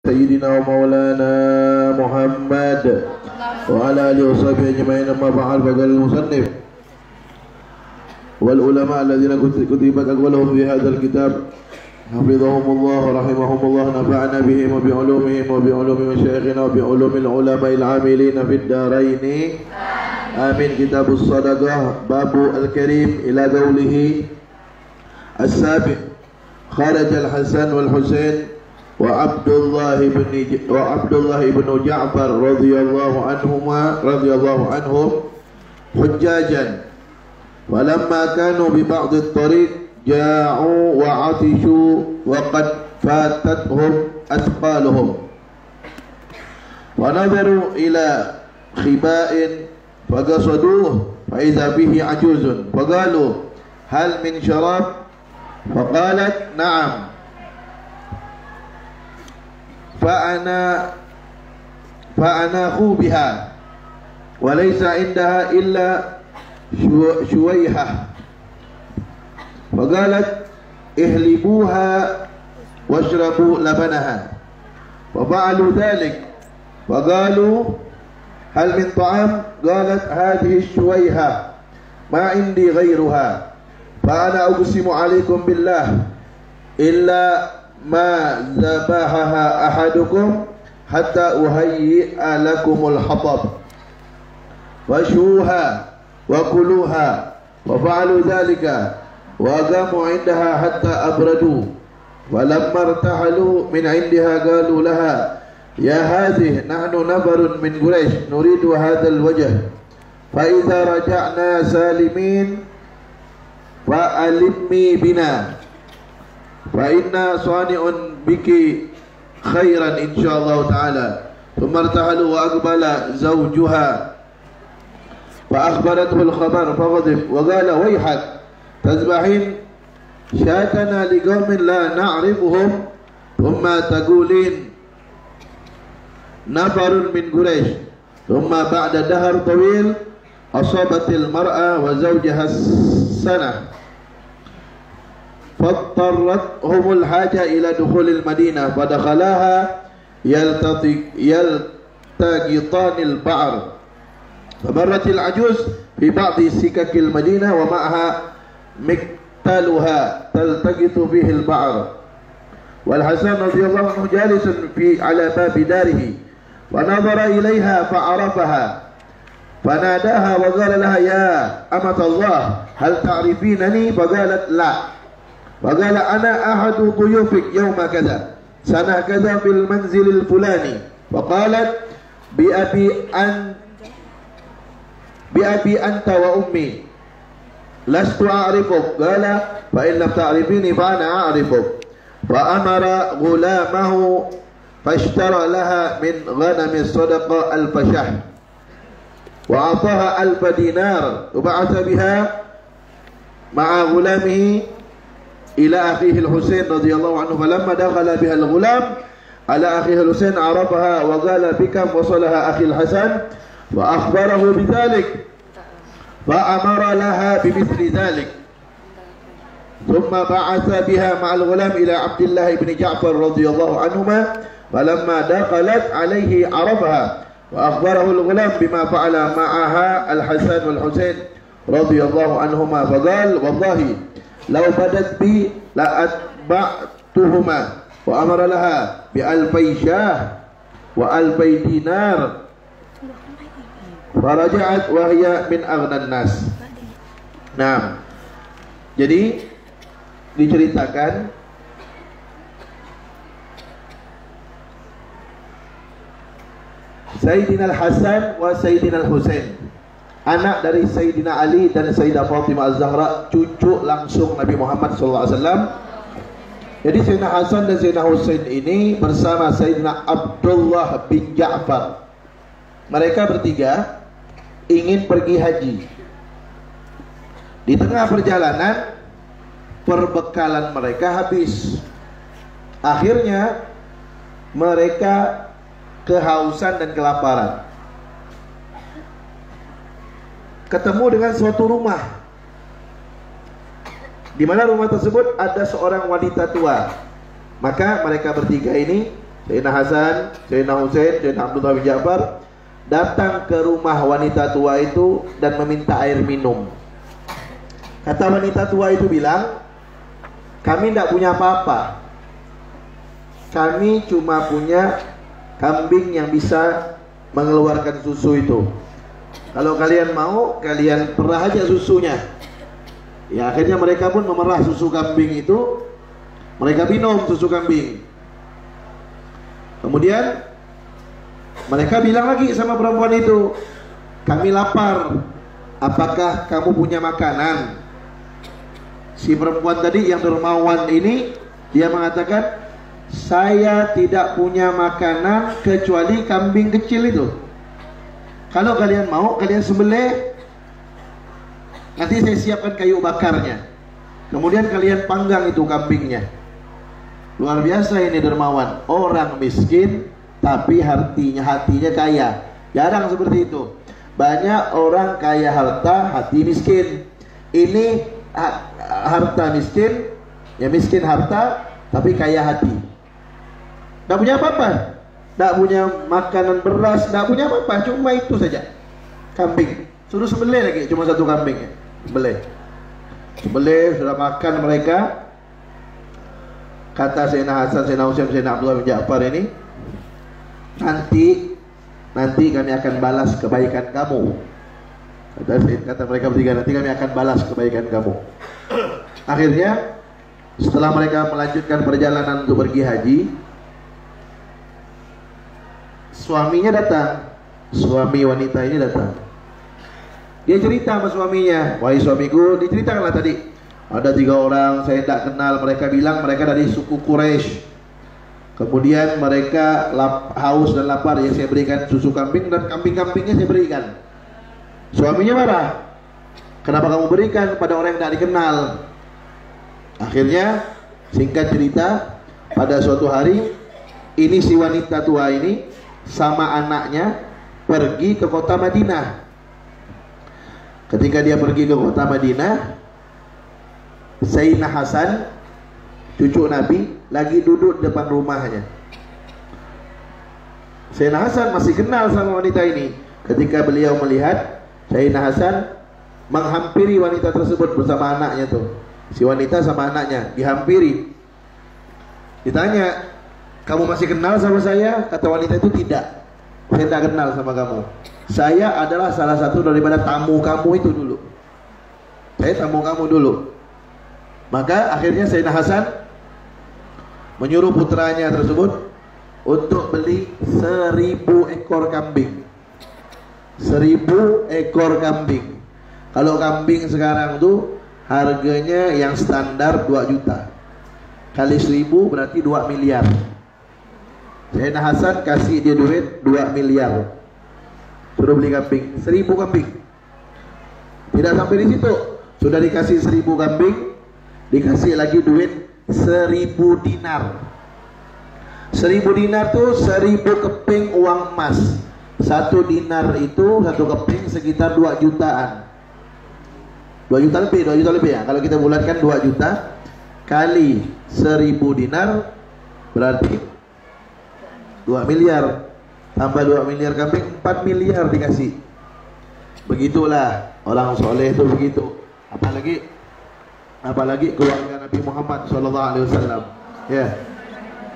سيدنا ومولانا محمد وعلى آله وصحبه أجمعين. أما بعد فقال المصنف والعلماء الذين كتبت أقوالهم في هذا الكتاب حفظهم الله رحمهم الله، نفعنا بهم وبعلومهم وبعلوم مشايخنا وبعلوم العلماء العاملين في الدارين آمين. كتاب الصدقة باب الكريم إلى قوله السابق خرج الحسن والحسين وعبد الله بن جعفر رضي الله عنهم حجاجا، فلما كانوا ببعض الطريق جاعوا وعطشوا وقد فاتتهم أثقالهم، ونظروا إلى خباء فقصدوه فإذا به عجوز، فقالوا هل من شراب؟ فقالت نعم، فأناخوا بها وليس عندها إلا شويحة، فقالت اهلبوها واشربوا لبنها، وفعلوا ذلك، فقالوا هل من طعام؟ قالت هذه الشويحة ما عندي غيرها، فأنا أقسم عليكم بالله إلا ما ذبحها أحدكم حتى أهيئ لكم الحطب فاشوها وكلوها، وفعلوا ذلك وقاموا عندها حتى أبردوا، ولما ارتحلوا من عندها قالوا لها يا هذه نحن نفر من قريش نريد هذا الوجه، فإذا رجعنا سالمين فألمي بنا فإنا صانع بك خيرا إن شاء الله تعالى. ثم ارتحلوا وأقبل زوجها فأخبرته الخبر فغضب وقال ويحك تذبحين شاتنا لقوم لا نعرفهم ثم تقولين نفر من قريش. ثم بعد دهر طويل أصابت المرأة وزوجها السنة، فاضطرتهم الحاجة إلى دخول المدينة، فدخلاها يلتقطان البعر، فمرت العجوز في بعض سكك المدينة ومعها مقتلها تلتقط به البعر، والحسن رضي الله عنه جالس على باب داره، ونظر إليها فعرفها فناداها وقال لها يا أمة الله هل تعرفينني؟ فقالت لا، فقال أنا أحد ضيوفك يوم كذا سنة كذا في المنزل الفلاني، فقالت بأبي أنت وأمي لست أعرفك، قال فإن لم تعرفيني فأنا أعرفك، فأمر غلامه فاشترى لها من غنم الصدقة 1000 شحم وأعطاها 1000 دينار، وبعث بها مع غلامه إلى أخيه الحسين رضي الله عنه، فلما دخل بها الغلام على أخيه الحسين عرفها وقال بكم وصلها أخي الحسن، وأخبره بذلك فأمر لها بمثل ذلك، ثم بعث بها مع الغلام إلى عبد الله بن جعفر رضي الله عنهما، فلما دخلت عليه عرفها وأخبره الغلام بما فعل معها الحسن والحسين رضي الله عنهما، فقال والله لو بدت بي لأتبعتهما، وأمر لها ب2000 شاه و2000 دينار، فرجعت وهي من أغنى الناس. Nah, jadi diceritakan Sayyidina Al-Hasan wa Sayyidina Al-Husain, anak dari Sayyidina Ali dan Sayyidah Fatimah Az-Zahra, cucu langsung Nabi Muhammad SAW. Jadi Sayyidina Hasan dan Sayyidina Husain ini bersama Sayyidina Abdullah bin Ja'far, mereka bertiga ingin pergi haji. Di tengah perjalanan perbekalan mereka habis. Akhirnya mereka kehausan dan kelaparan. Ketemu dengan suatu rumah di mana rumah tersebut ada seorang wanita tua. Maka mereka bertiga ini Sayyidina Hasan, Sayyidina Husain, Sayyidina Abdullah bin Ja'far datang ke rumah wanita tua itu dan meminta air minum. Kata wanita tua itu bilang, kami tidak punya apa-apa. Kami cuma punya kambing yang bisa mengeluarkan susu itu. Kalau kalian mau, kalian perah aja susunya. Ya akhirnya mereka pun memerah susu kambing itu. Mereka minum susu kambing. Kemudian mereka bilang lagi sama perempuan itu, kami lapar, apakah kamu punya makanan? Si perempuan tadi yang dermawan ini, dia mengatakan, saya tidak punya makanan kecuali kambing kecil itu. Kalau kalian mau, kalian sembelih, nanti saya siapkan kayu bakarnya. Kemudian kalian panggang itu kambingnya. Luar biasa ini dermawan. Orang miskin tapi hatinya kaya. Jarang seperti itu. Banyak orang kaya harta, hati miskin. Ini harta miskin, ya miskin harta tapi kaya hati. Tidak punya apa-apa, tidak punya makanan beras, tidak punya apa-apa, cuma itu saja. Kambing, suruh sembelih lagi, cuma satu kambing ya. Sembelih, sudah makan mereka. Kata Sayyidina Hasan, Sayyidina Husain, Sayyidina Abdullah bin Ja'far ini, nanti kami akan balas kebaikan kamu. Kata mereka bertiga, nanti kami akan balas kebaikan kamu. Akhirnya setelah mereka melanjutkan perjalanan untuk pergi haji, suaminya datang. Suami wanita ini datang. Dia cerita sama suaminya, wahai suamiku, diceritakanlah tadi, ada 3 orang saya tidak kenal. Mereka bilang mereka dari suku Quraisy. Kemudian mereka haus dan lapar, ya saya berikan susu kambing dan kambing-kambingnya saya berikan. Suaminya marah, kenapa kamu berikan pada orang yang tidak dikenal? Akhirnya singkat cerita, pada suatu hari ini si wanita tua ini sama anaknya pergi ke kota Madinah. Ketika dia pergi ke kota Madinah, Sayyidina Hasan, cucu Nabi, lagi duduk depan rumahnya. Sayyidina Hasan masih kenal sama wanita ini. Ketika beliau melihat Sayyidina Hasan menghampiri wanita tersebut bersama anaknya tuh. Si wanita sama anaknya dihampiri. Ditanya, kamu masih kenal sama saya? Kata wanita itu, tidak, saya tidak kenal sama kamu. Saya adalah salah satu daripada tamu kamu itu dulu. Saya tamu kamu dulu. Maka akhirnya Sayyidina Hasan menyuruh putranya tersebut untuk beli 1000 ekor kambing. 1000 ekor kambing. Kalau kambing sekarang tuh harganya yang standar 2 juta. Kali 1000 berarti 2 miliar. Sayyidina Hasan kasih dia duit 2 miliar. Suruh beli kambing, 1000 kambing. Tidak sampai di situ, sudah dikasih 1000 kambing, dikasih lagi duit 1000 dinar. 1000 dinar tuh 1000 keping uang emas. 1 dinar itu 1 keping sekitar 2 jutaan. 2 juta lebih ya. Kalau kita bulatkan 2 juta kali 1000 dinar berarti 2 miliar. Tambah 2 miliar kambing, 4 miliar dikasih. Begitulah orang soleh itu begitu. Apalagi keluarga Nabi Muhammad SAW. Ya,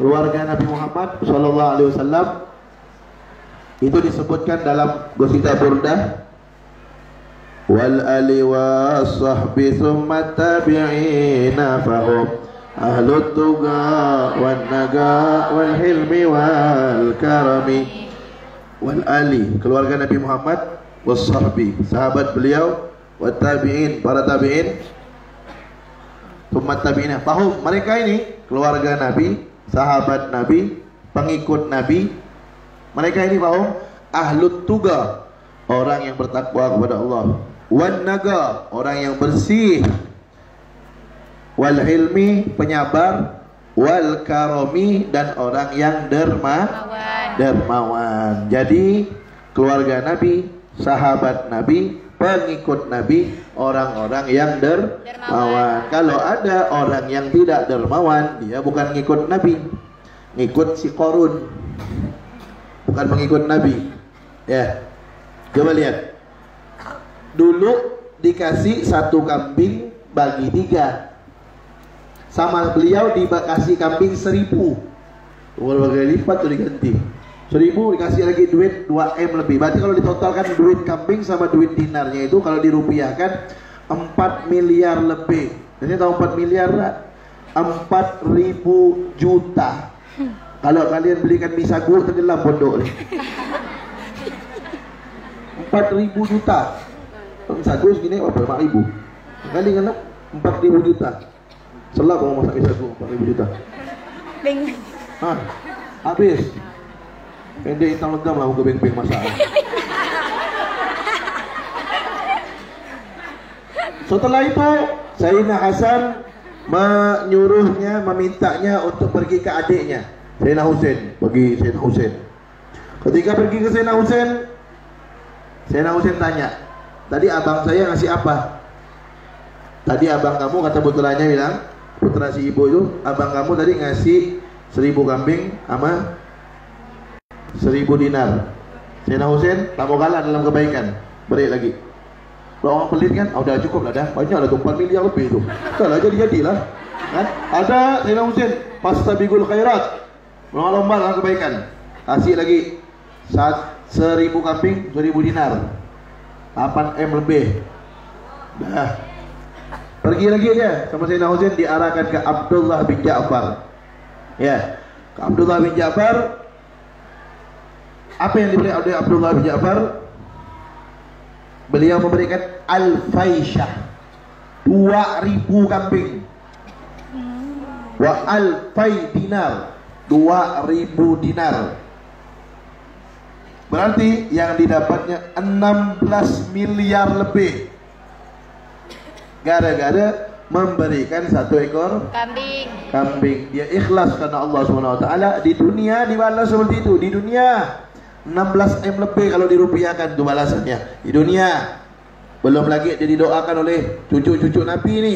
keluarga Nabi Muhammad SAW itu disebutkan dalam Qasidah Burdah, wal ali was sahbi tsumma tabi'ina fahum ahlut tuqa wan naga wal hilmi wal karami. Wal ali, keluarga Nabi Muhammad, was sahbi, sahabat beliau, wat tabi'in, para tabi'in, tsumma tabi'ina fahum, mereka ini keluarga Nabi, sahabat Nabi, pengikut Nabi. Mereka ini fahum ahlut tuqa, orang yang bertakwa kepada Allah, wan naga, orang yang bersih, wal hilmi, penyabar, wal karami, dan orang yang dermawan. Jadi keluarga Nabi, sahabat Nabi, pengikut Nabi, orang-orang yang dermawan. Kalau ada orang yang tidak dermawan, dia bukan ngikut Nabi. ngikut si Qarun, bukan mengikut Nabi. Ya, coba lihat. Dulu dikasih 1 kambing bagi 3. Sama beliau dikasih kambing 1000. Berbagai lipat tuh diganti. 1000 dikasih lagi duit 2M lebih. Berarti kalau ditotalkan duit kambing sama duit dinarnya itu kalau dirupiahkan 4 miliar lebih. Jadi tahu 4 miliar lah? 4.000 juta. Kalau kalian belikan mie sagu tenggelam pondok nih. 4.000 juta. Sagu segini berapa ribu? Kali kan 4.000 juta. Selap mau masak mie sagu 4.000 juta. Habis. Pendek hitam legam lah aku beng-beng masak. Setelah itu Sayyidina Hasan memintanya untuk pergi ke adiknya Sayyidina Husain. Pergi Sayyidina Husain. Ketika pergi ke Sayyidina Husain tanya, tadi abang saya ngasih apa? Tadi abang kamu, kata putranya bilang, putra si ibu itu, abang kamu tadi ngasih 1000 kambing sama 1000 dinar. Sayyidina Husain tak mau kalah dalam kebaikan, beri lagi. Kalau orang pelit kan, udah cukup lah dah, banyak lah tuh 4 miliar lebih itu. Kalau jadilah kan? Ada Sayyidina Husain fastabiqul khairat, lomba dalam kebaikan, kasih lagi 1000 kambing 1000 dinar, 8M lebih. Dah pergi lagi dia sama Sayyidina Husain, diarahkan ke Abdullah bin Ja'far. Ya, ke Abdullah bin Ja'far. Apa yang diberi oleh Abdullah bin Ja'far? Beliau memberikan al-faisyah 2000 kambing, wa al-fai dinar 2000 dinar. Berarti yang didapatnya 16 miliar lebih gara-gara memberikan 1 ekor kambing. Dia ikhlas karena Allah SWT. Di dunia dibalas seperti itu. Di dunia 16M lebih kalau dirupiahkan itu balasannya di dunia. Belum lagi dia didoakan oleh cucu-cucu Nabi ini.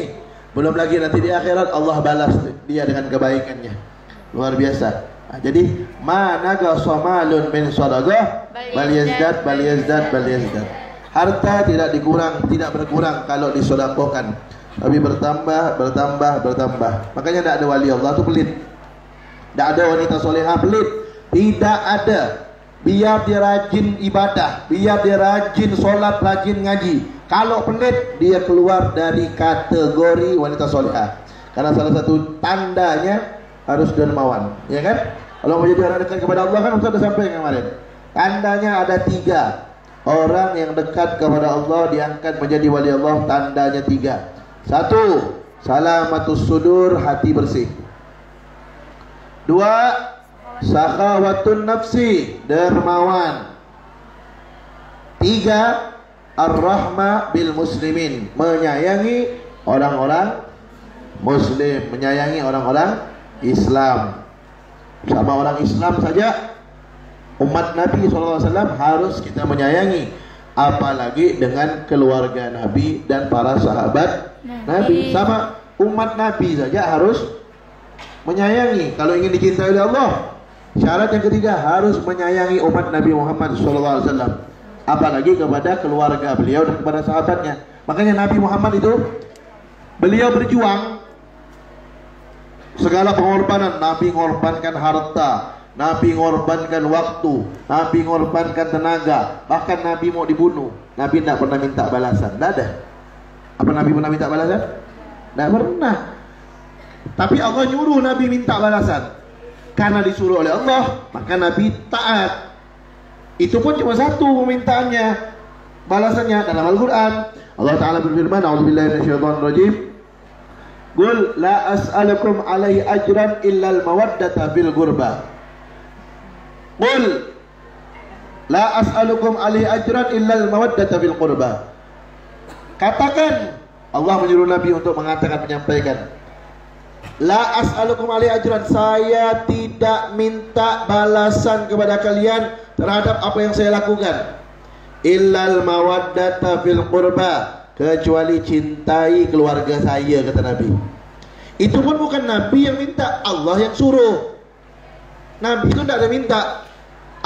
Belum lagi nanti di akhirat Allah balas dia dengan kebaikannya. Luar biasa. Jadi mana gasamalun min sadaqah bal yazdad. Harta tidak berkurang kalau disedekahkan, tapi bertambah. Makanya tidak ada wali Allah itu pelit. Tidak ada wanita solehah pelit. Tidak ada. Biar dia rajin ibadah, biar dia rajin sholat, rajin ngaji. Kalau pelit, dia keluar dari kategori wanita solehah. Karena salah satu tandanya harus dermawan, ya kan? Kalau mau jadi orang dekat kepada Allah kan sudah sampai kemarin. Tandanya ada 3. Orang yang dekat kepada Allah diangkat menjadi wali Allah, tandanya 3. 1, salamatus sudur, hati bersih. 2, sakhawatun nafsi, dermawan. 3, ar-rahmah bil muslimin, menyayangi orang-orang muslim, menyayangi orang-orang Islam. Sama orang Islam saja, umat Nabi SAW harus kita menyayangi, apalagi dengan keluarga Nabi dan para sahabat Nabi. Sama umat Nabi saja harus menyayangi. Kalau ingin dicintai oleh Allah, syarat yang ketiga harus menyayangi umat Nabi Muhammad SAW, apalagi kepada keluarga beliau dan kepada sahabatnya. Makanya Nabi Muhammad itu beliau berjuang segala pengorbanan. Nabi mengorbankan harta, Nabi mengorbankan waktu, Nabi mengorbankan tenaga. Bahkan Nabi mau dibunuh, Nabi tidak pernah minta balasan. Tidak ada. Apa Nabi pernah minta balasan? Tidak pernah. Tapi Allah nyuruh Nabi minta balasan. Karena disuruh oleh Allah, maka Nabi taat. Itu pun cuma 1 permintaannya, balasannya dalam Al-Quran. Allah Ta'ala berfirman, a'udzubillahi minasyaitonirrajim, qul la as'alukum alaihi ajran illal mawaddata fil qurba. Qul la as'alukum alaihi ajran illal mawaddata fil qurba. Katakan, Allah menyuruh Nabi untuk mengatakan, menyampaikan, la as'alukum alaihi ajran, saya tidak minta balasan kepada kalian terhadap apa yang saya lakukan, illal mawaddata fil qurba, kecuali cintai keluarga saya, kata Nabi. Itu pun bukan Nabi yang minta, Allah yang suruh. Nabi itu tidak ada minta.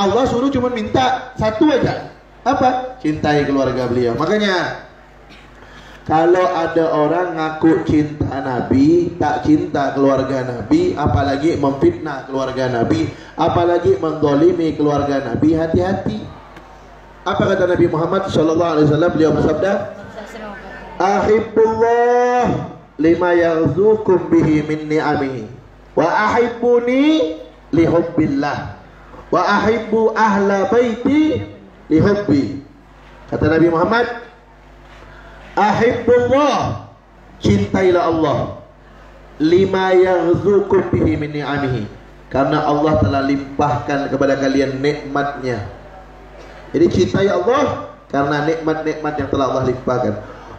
Allah suruh cuma minta satu aja. Apa? Cintai keluarga beliau. Makanya kalau ada orang ngaku cinta Nabi, tak cinta keluarga Nabi, apalagi memfitnah keluarga Nabi, apalagi mendolimi keluarga Nabi, hati-hati. Apa kata Nabi Muhammad SAW? Beliau bersabda, Ahibbullah lima yarzukum bihi min ni'amihi, wa ahibbuni lihubbillah, wa ahibbu ahla baiti lihubbi. Kata Nabi Muhammad, Ahibbullah, cintailah Allah, lima yarzukum bihi min ni'amihi, karena Allah telah limpahkan kepada kalian nikmatnya. Jadi cintai Allah karena nikmat-nikmat yang telah Allah limpahkan.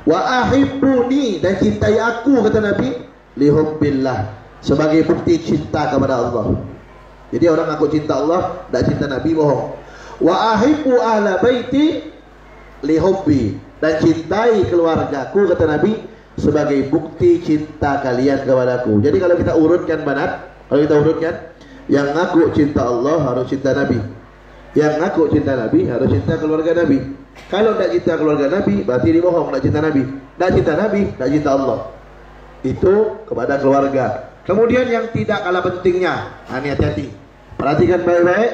Wa ahibbuni, dan cintai aku, kata Nabi, lihubbillah, sebagai bukti cinta kepada Allah. Jadi orang ngaku cinta Allah, tidak cinta Nabi, bohong. Wa ahibbu ahla baiti lihubbi, dan cintai keluargaku, kata Nabi, sebagai bukti cinta kalian kepadaku. Jadi kalau kita urutkan banat, kalau kita urutkan, yang ngaku cinta Allah harus cinta Nabi, yang ngaku cinta Nabi harus cinta keluarga Nabi. Kalau tidak cinta keluarga Nabi, berarti dia bohong, tidak cinta Nabi. Tidak cinta Nabi, tidak cinta Allah. Itu kepada keluarga. Kemudian yang tidak kalah pentingnya, ini hati-hati, perhatikan baik-baik.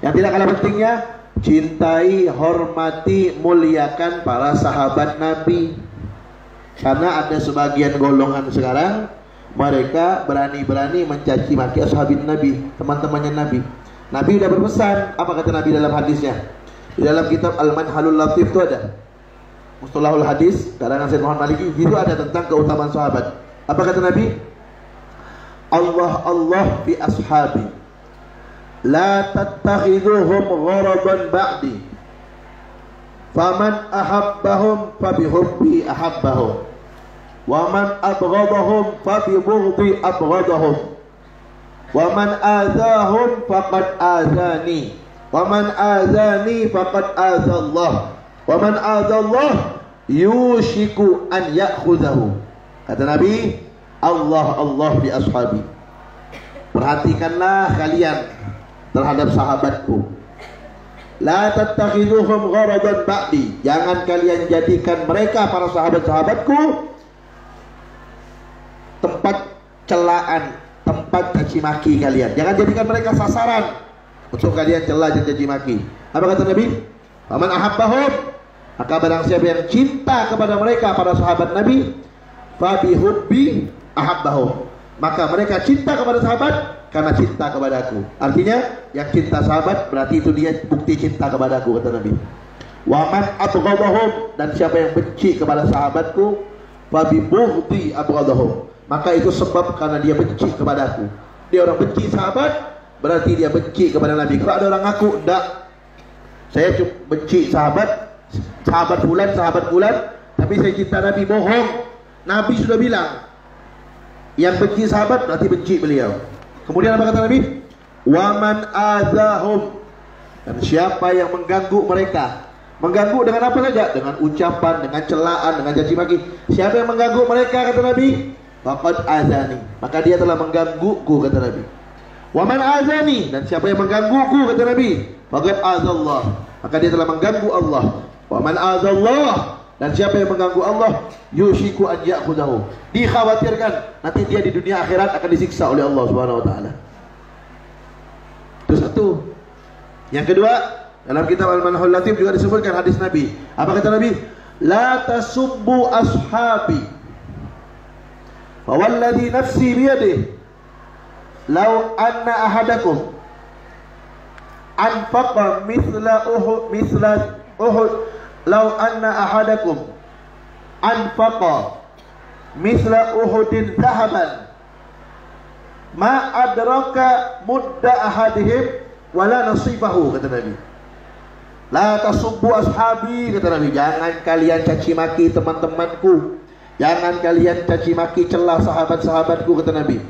Yang tidak kalah pentingnya, cintai, hormati, muliakan para sahabat Nabi. Karena ada sebagian golongan sekarang, mereka berani-berani mencaci maki ashabin Nabi, teman-temannya Nabi. Nabi sudah berpesan, apa kata Nabi dalam hadisnya? Di dalam kitab Al-Manhalul Latif itu ada Mustalahul Hadis karangan Syekh Muhammad Maliki, itu ada tentang keutamaan sahabat. Apa kata Nabi? Allah fi ashabi, la tattakhiduhum gharaban ba'di, faman ahabbahum fabihubbi ahabbahum, wa man abghadahum fabibughdi abghadahum, wa man azahum faqad azani, wa man azani faqad azallah, wa man azallah yushiku an ya'khudahu. Kata Nabi, Allah bi ashabi, perhatikanlah kalian terhadap sahabatku. La tattakhiduhum gharadan ba'di, jangan kalian jadikan mereka para sahabat-sahabatku tempat celaan, tempat caci maki kalian. Jangan jadikan mereka sasaran untuk kalian celah dan caci maki. Apa kata Nabi? Faman ahabbahum, maka barang siapa yang cinta kepada mereka para sahabat Nabi, fabihubbi ahabbahum, maka mereka cinta kepada sahabat karena cinta kepadaku. Artinya yang cinta sahabat berarti itu dia bukti cinta kepadaku, kata Nabi. Wa man abghadahum, dan siapa yang benci kepada sahabatku, fabibughdi abghadahum, maka itu sebab karena dia benci kepadaku. Dia orang benci sahabat, berarti dia benci kepada Nabi. Kalau ada orang ngaku, enggak, saya cuma benci sahabat bulan, tapi saya cinta Nabi, bohong. Nabi sudah bilang, yang benci sahabat berarti benci beliau. Kemudian apa kata Nabi? Waman azahum, dan siapa yang mengganggu mereka. Mengganggu dengan apa saja? Dengan ucapan, dengan celaan, dengan caci maki. Siapa yang mengganggu mereka, kata Nabi, faqad azani, maka dia telah menggangguku, kata Nabi. Waman azani, dan siapa yang menggangguku, kata Nabi, faqad azallah, maka dia telah mengganggu Allah. Waman azallah, dan siapa yang mengganggu Allah, yushiku an ya'khudahu, dikhawatirkan nanti dia di dunia akhirat akan disiksa oleh Allah Subhanahu wa taala. Itu satu. Yang kedua, dalam kitab Al-Manhul Latif juga disebutkan hadis Nabi. Apa kata Nabi? La tasubbu ashabi, fa walladhi nafsi biyadihi, law anna ahadakum anfaqa mithla Uhud, law anna ahadakum anfaqa mithla Uhudin dhahaban ma adraka mudda ahadihim wala nasibahu, kata Nabi. La tasubbu ashabi, kata Nabi, jangan kalian caci maki teman-temanku, jangan kalian caci maki celah sahabat-sahabatku, kata Nabi.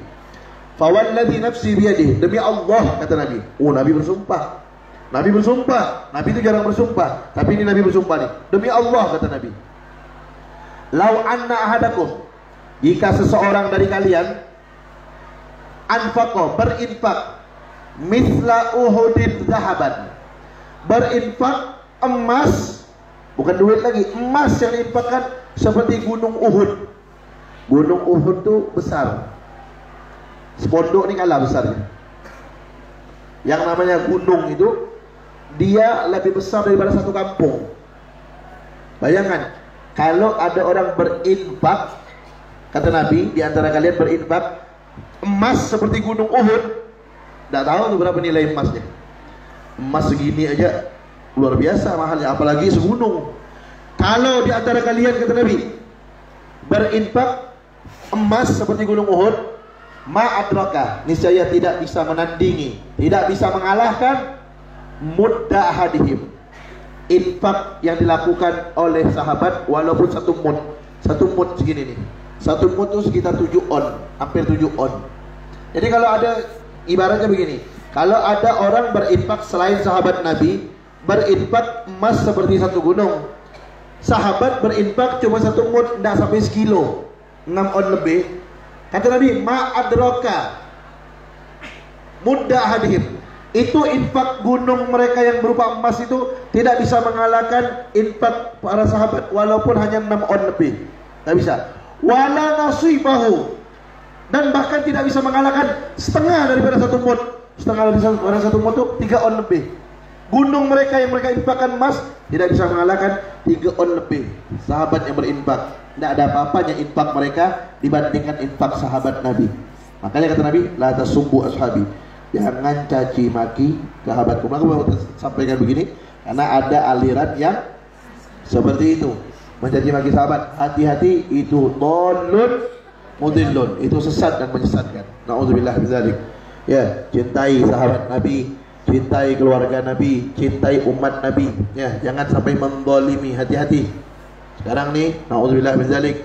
Fa walladhi nafsi biyadihi, demi Allah, kata Nabi. Oh, Nabi bersumpah. Nabi bersumpah. Nabi itu jarang bersumpah, tapi ini Nabi bersumpah nih. Demi Allah, kata Nabi. Lau anna ahadakum, jika seseorang dari kalian anfaqa, berinfak, mithla Uhudin zahaban, berinfak emas, bukan duit lagi, emas yang diinfakkan seperti gunung Uhud. Gunung Uhud itu besar, sepondok ini kalah besarnya. Yang namanya gunung itu dia lebih besar daripada satu kampung. Bayangkan kalau ada orang berinfak, kata Nabi, di antara kalian berinfak emas seperti gunung Uhud. Tidak tahu tuh berapa nilai emasnya. Emas segini aja luar biasa mahalnya, apalagi segunung. Kalau di antara kalian, kata Nabi, berinfak emas seperti gunung Uhud, ma'adraka, niscaya tidak bisa menandingi, tidak bisa mengalahkan mudda ahadihim, infak yang dilakukan oleh sahabat walaupun satu mud. Satu mud segini nih. Satu mud itu sekitar 7 on, hampir 7 on. Jadi kalau ada, ibaratnya begini, kalau ada orang berinfak selain sahabat Nabi, berinfak emas seperti satu gunung, sahabat berinfak cuma satu mud, tidak sampai sekilo, 6 on lebih. Kata Nabi, ma'adraka mudda ahadihim, itu infak gunung mereka yang berupa emas itu tidak bisa mengalahkan infak para sahabat walaupun hanya 6 on lebih. Tidak bisa. Wala nasibahu, dan bahkan tidak bisa mengalahkan setengah daripada satu mud. Setengah daripada satu mud itu 3 on lebih. Gunung mereka yang mereka infakkan emas tidak bisa mengalahkan 3 on lebih sahabat yang berinfak. Tidak ada apa-apanya infak mereka dibandingkan infak sahabat Nabi. Makanya kata Nabi, la tasubbu ashabi, jangan caci maki sahabatku. Maka mau sampaikan begini, karena ada aliran yang seperti itu, mencaci maki sahabat. Hati-hati, itu dhalun mudillun, itu sesat dan menyesatkan. Nauzubillah min dzalik. Ya, cintai sahabat Nabi, cintai keluarga Nabi, cintai umat Nabi. Ya, jangan sampai menzalimi, hati-hati. Sekarang nih, nauzubillah min dzalik,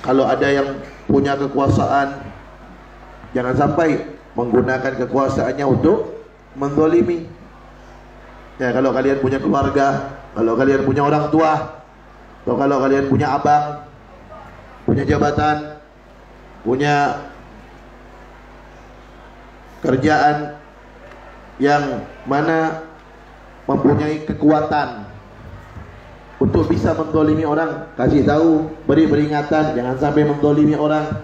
kalau ada yang punya kekuasaan, jangan sampai menggunakan kekuasaannya untuk menzalimi. Ya, kalau kalian punya keluarga, kalau kalian punya orang tua, atau kalau kalian punya abang, punya jabatan, punya kerjaan yang mana mempunyai kekuatan untuk bisa menzalimi orang, kasih tahu, beri peringatan, jangan sampai menzalimi orang.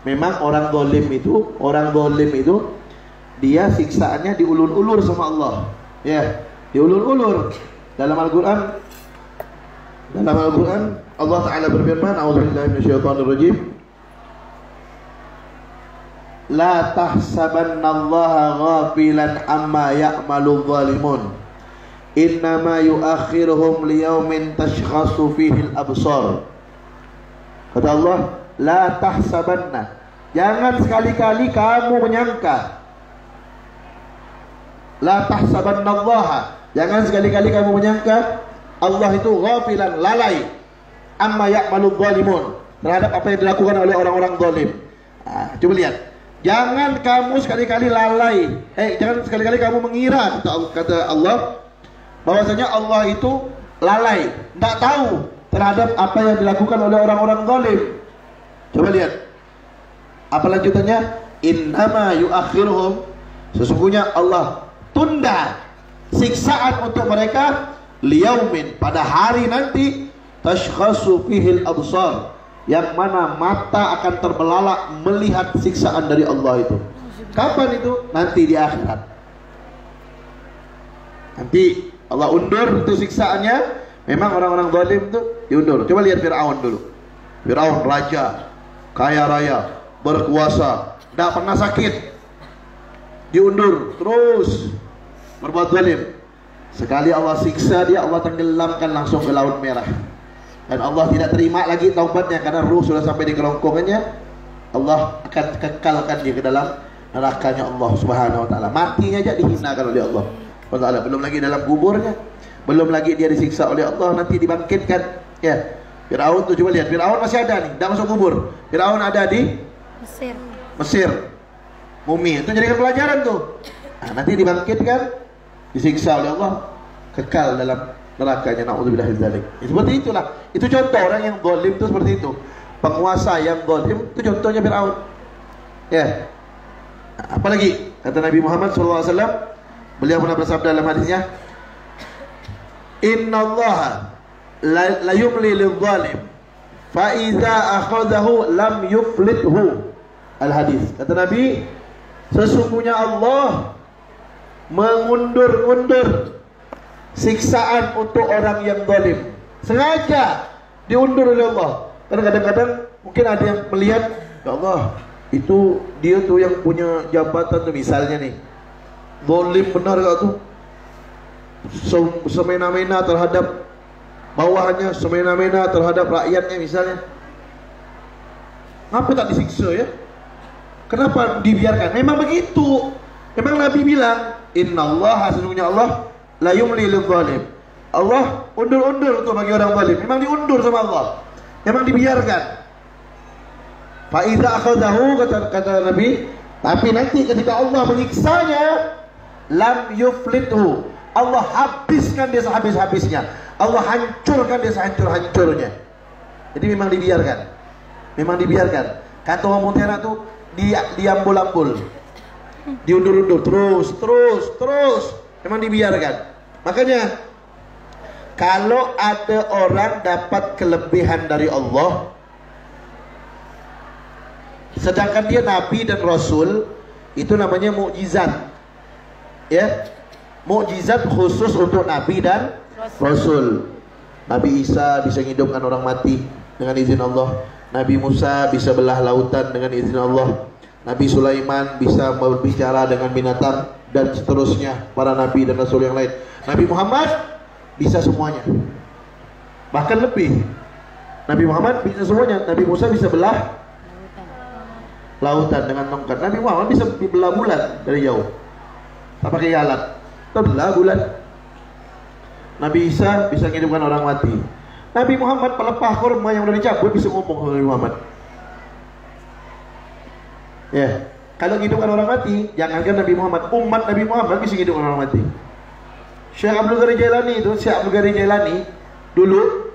Memang orang zalim itu dia siksaannya diulur-ulur sama Allah. Ya, diulur-ulur. Dalam Al-Qur'an Allah Ta'ala berfirman, a'udzubillahi minasyaitonirrajim, la tahsabannallaha ghafilan amma ya'malul zalimun, innama yuakhiruhum liyaumin tashkhasu fihi al-absar. Kata Allah, la tahsabanna, jangan sekali-kali kamu menyangka, la tahsabannallaha, jangan sekali-kali kamu menyangka Allah itu ghafilan, lalai, amma ya'malul zalimun, terhadap apa yang dilakukan oleh orang-orang zalim. Coba lihat, jangan kamu sekali-kali lalai, jangan sekali-kali kamu mengira, kata Allah, bahwasanya Allah itu lalai, tidak tahu terhadap apa yang dilakukan oleh orang-orang zalim. Coba lihat apa lanjutannya, innama yuakhiruhum, sesungguhnya Allah tunda siksaan untuk mereka, liyaumin, pada hari nanti, tashkhasu fihil absar, yang mana mata akan terbelalak melihat siksaan dari Allah itu. Kapan itu? Nanti di akhirat. Nanti Allah undur itu siksaannya. Memang orang-orang zalim itu diundur. Coba lihat Fir'aun dulu. Fir'aun raja, kaya raya, berkuasa, tidak pernah sakit, diundur terus berbuat zalim. Sekali Allah siksa dia, Allah tenggelamkan langsung ke Laut Merah. Dan Allah tidak terima lagi taubatnya, karena ruh sudah sampai di kerongkongannya. Allah akan kekalkan dia ke dalam nerakanya Allah Subhanahu wa taala. Matinya aja dihinakan oleh Allah. Belum lagi dalam kuburnya, belum lagi dia disiksa oleh Allah, nanti dibangkitkan. Ya, Fir'aun tuh, coba lihat, Fir'aun masih ada nih, tidak masuk kubur. Fir'aun ada di Mesir, mumi, itu jadikan pelajaran tuh. Nanti dibangkitkan, disiksa oleh Allah, kekal dalam nerakanya. Na'udzubillah min dzalik. Seperti itulah, itu contoh orang yang zalim itu seperti itu. Penguasa yang zalim itu contohnya Fir'aun. Ya. Apalagi kata Nabi Muhammad SAW, beliau pernah bersabda dalam hadisnya, Innallaha la yumli lidh-dhalim fa idza akhadhahu lam yuflithu. Al-hadis. Kata Nabi, sesungguhnya Allah mengundur-undur siksaan untuk orang yang zalim. Sengaja diundur oleh Allah. Karena kadang-kadang mungkin ada yang melihat, ya Allah, itu dia tuh yang punya jabatan tuh, misalnya nih, zalim benar gak tuh, semena-mena terhadap bawahannya, semena-mena terhadap rakyatnya misalnya. Ngapa tak disiksa ya? Kenapa dibiarkan? Memang begitu. Memang Nabi bilang, Innallaha, sesungguhnya Allah la yumli lidh-dhalim. Allah undur-undur untuk bagi orang zalim. Memang diundur sama Allah. Memang dibiarkan. Fa idza akhadahu, kata Nabi, tapi nanti ketika Allah menyiksanya, lam yuflithu. Allah habiskan dia sehabis-habisnya. Allah hancurkan dia sehancur-hancurnya. Jadi memang dibiarkan. Memang dibiarkan. Kata orang Pontianak tuh diambul-ambul, diundur-undur terus. Memang dibiarkan. Makanya kalau ada orang dapat kelebihan dari Allah, sedangkan dia Nabi dan Rasul, itu namanya mukjizat. Ya, mukjizat khusus untuk Nabi dan Rasul. Nabi Isa bisa menghidupkan orang mati dengan izin Allah. Nabi Musa bisa belah lautan dengan izin Allah. Nabi Sulaiman bisa berbicara dengan binatang, dan seterusnya, para Nabi dan Rasul yang lain. Nabi Muhammad bisa semuanya, bahkan lebih. Nabi Muhammad bisa semuanya. Nabi Musa bisa belah lautan dengan tongkat. Nabi Muhammad bisa belah bulan dari jauh, tak pakai alat, terbelah bulan. Nabi Isa bisa menghidupkan orang mati. Nabi Muhammad pelepah kurma yang udah dicabut bisa ngomong sama Nabi Muhammad. Ya, kalau menghidupkan orang mati, jangankan Nabi Muhammad, umat Nabi Muhammad bisa menghidupkan orang mati. Syekh Abdul Qadir Jailani itu, Syekh Abdul Qadir Jailani dulu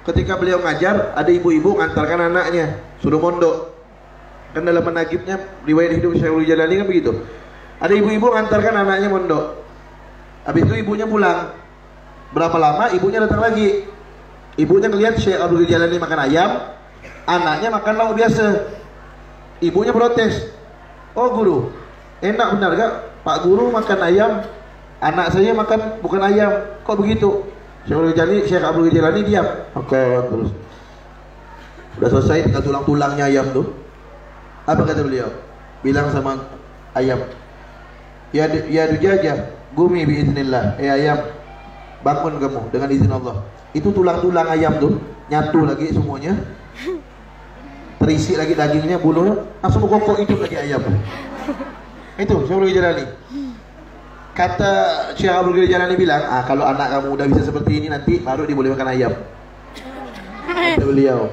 ketika beliau ngajar, ada ibu-ibu ngantarkan anaknya suruh mondok. Kan dalam manaqibnya riwayat hidup Syekh Abdul Jailani kan begitu. Ada ibu-ibu ngantarkan anaknya mondok. Habis itu ibunya pulang. Berapa lama ibunya datang lagi. Ibunya ngelihat Syekh Abdul Qadir Jailani makan ayam, anaknya makan lauk biasa. Ibunya protes, "Oh guru, enak benar gak? Pak guru makan ayam, anak saya makan bukan ayam, kok begitu?" Syekh Abdul Qadir Jailani diam. Makan terus. Udah selesai, tinggal tulang-tulangnya ayam tuh. Apa kata beliau? Bilang sama ayam, ya dujajah, gumi biiznillah. Ayam, bangun kamu dengan izin Allah. Itu tulang-tulang ayam tuh nyatu lagi semuanya, terisi lagi dagingnya, bulunya, langsung kokok hidup lagi ayam. Itu Syekh Abdul Qadir Jailani. Kata Syekh Abdul Qadir Jailani bilang, kalau anak kamu udah bisa seperti ini, nanti baru dia boleh makan ayam. Kata beliau.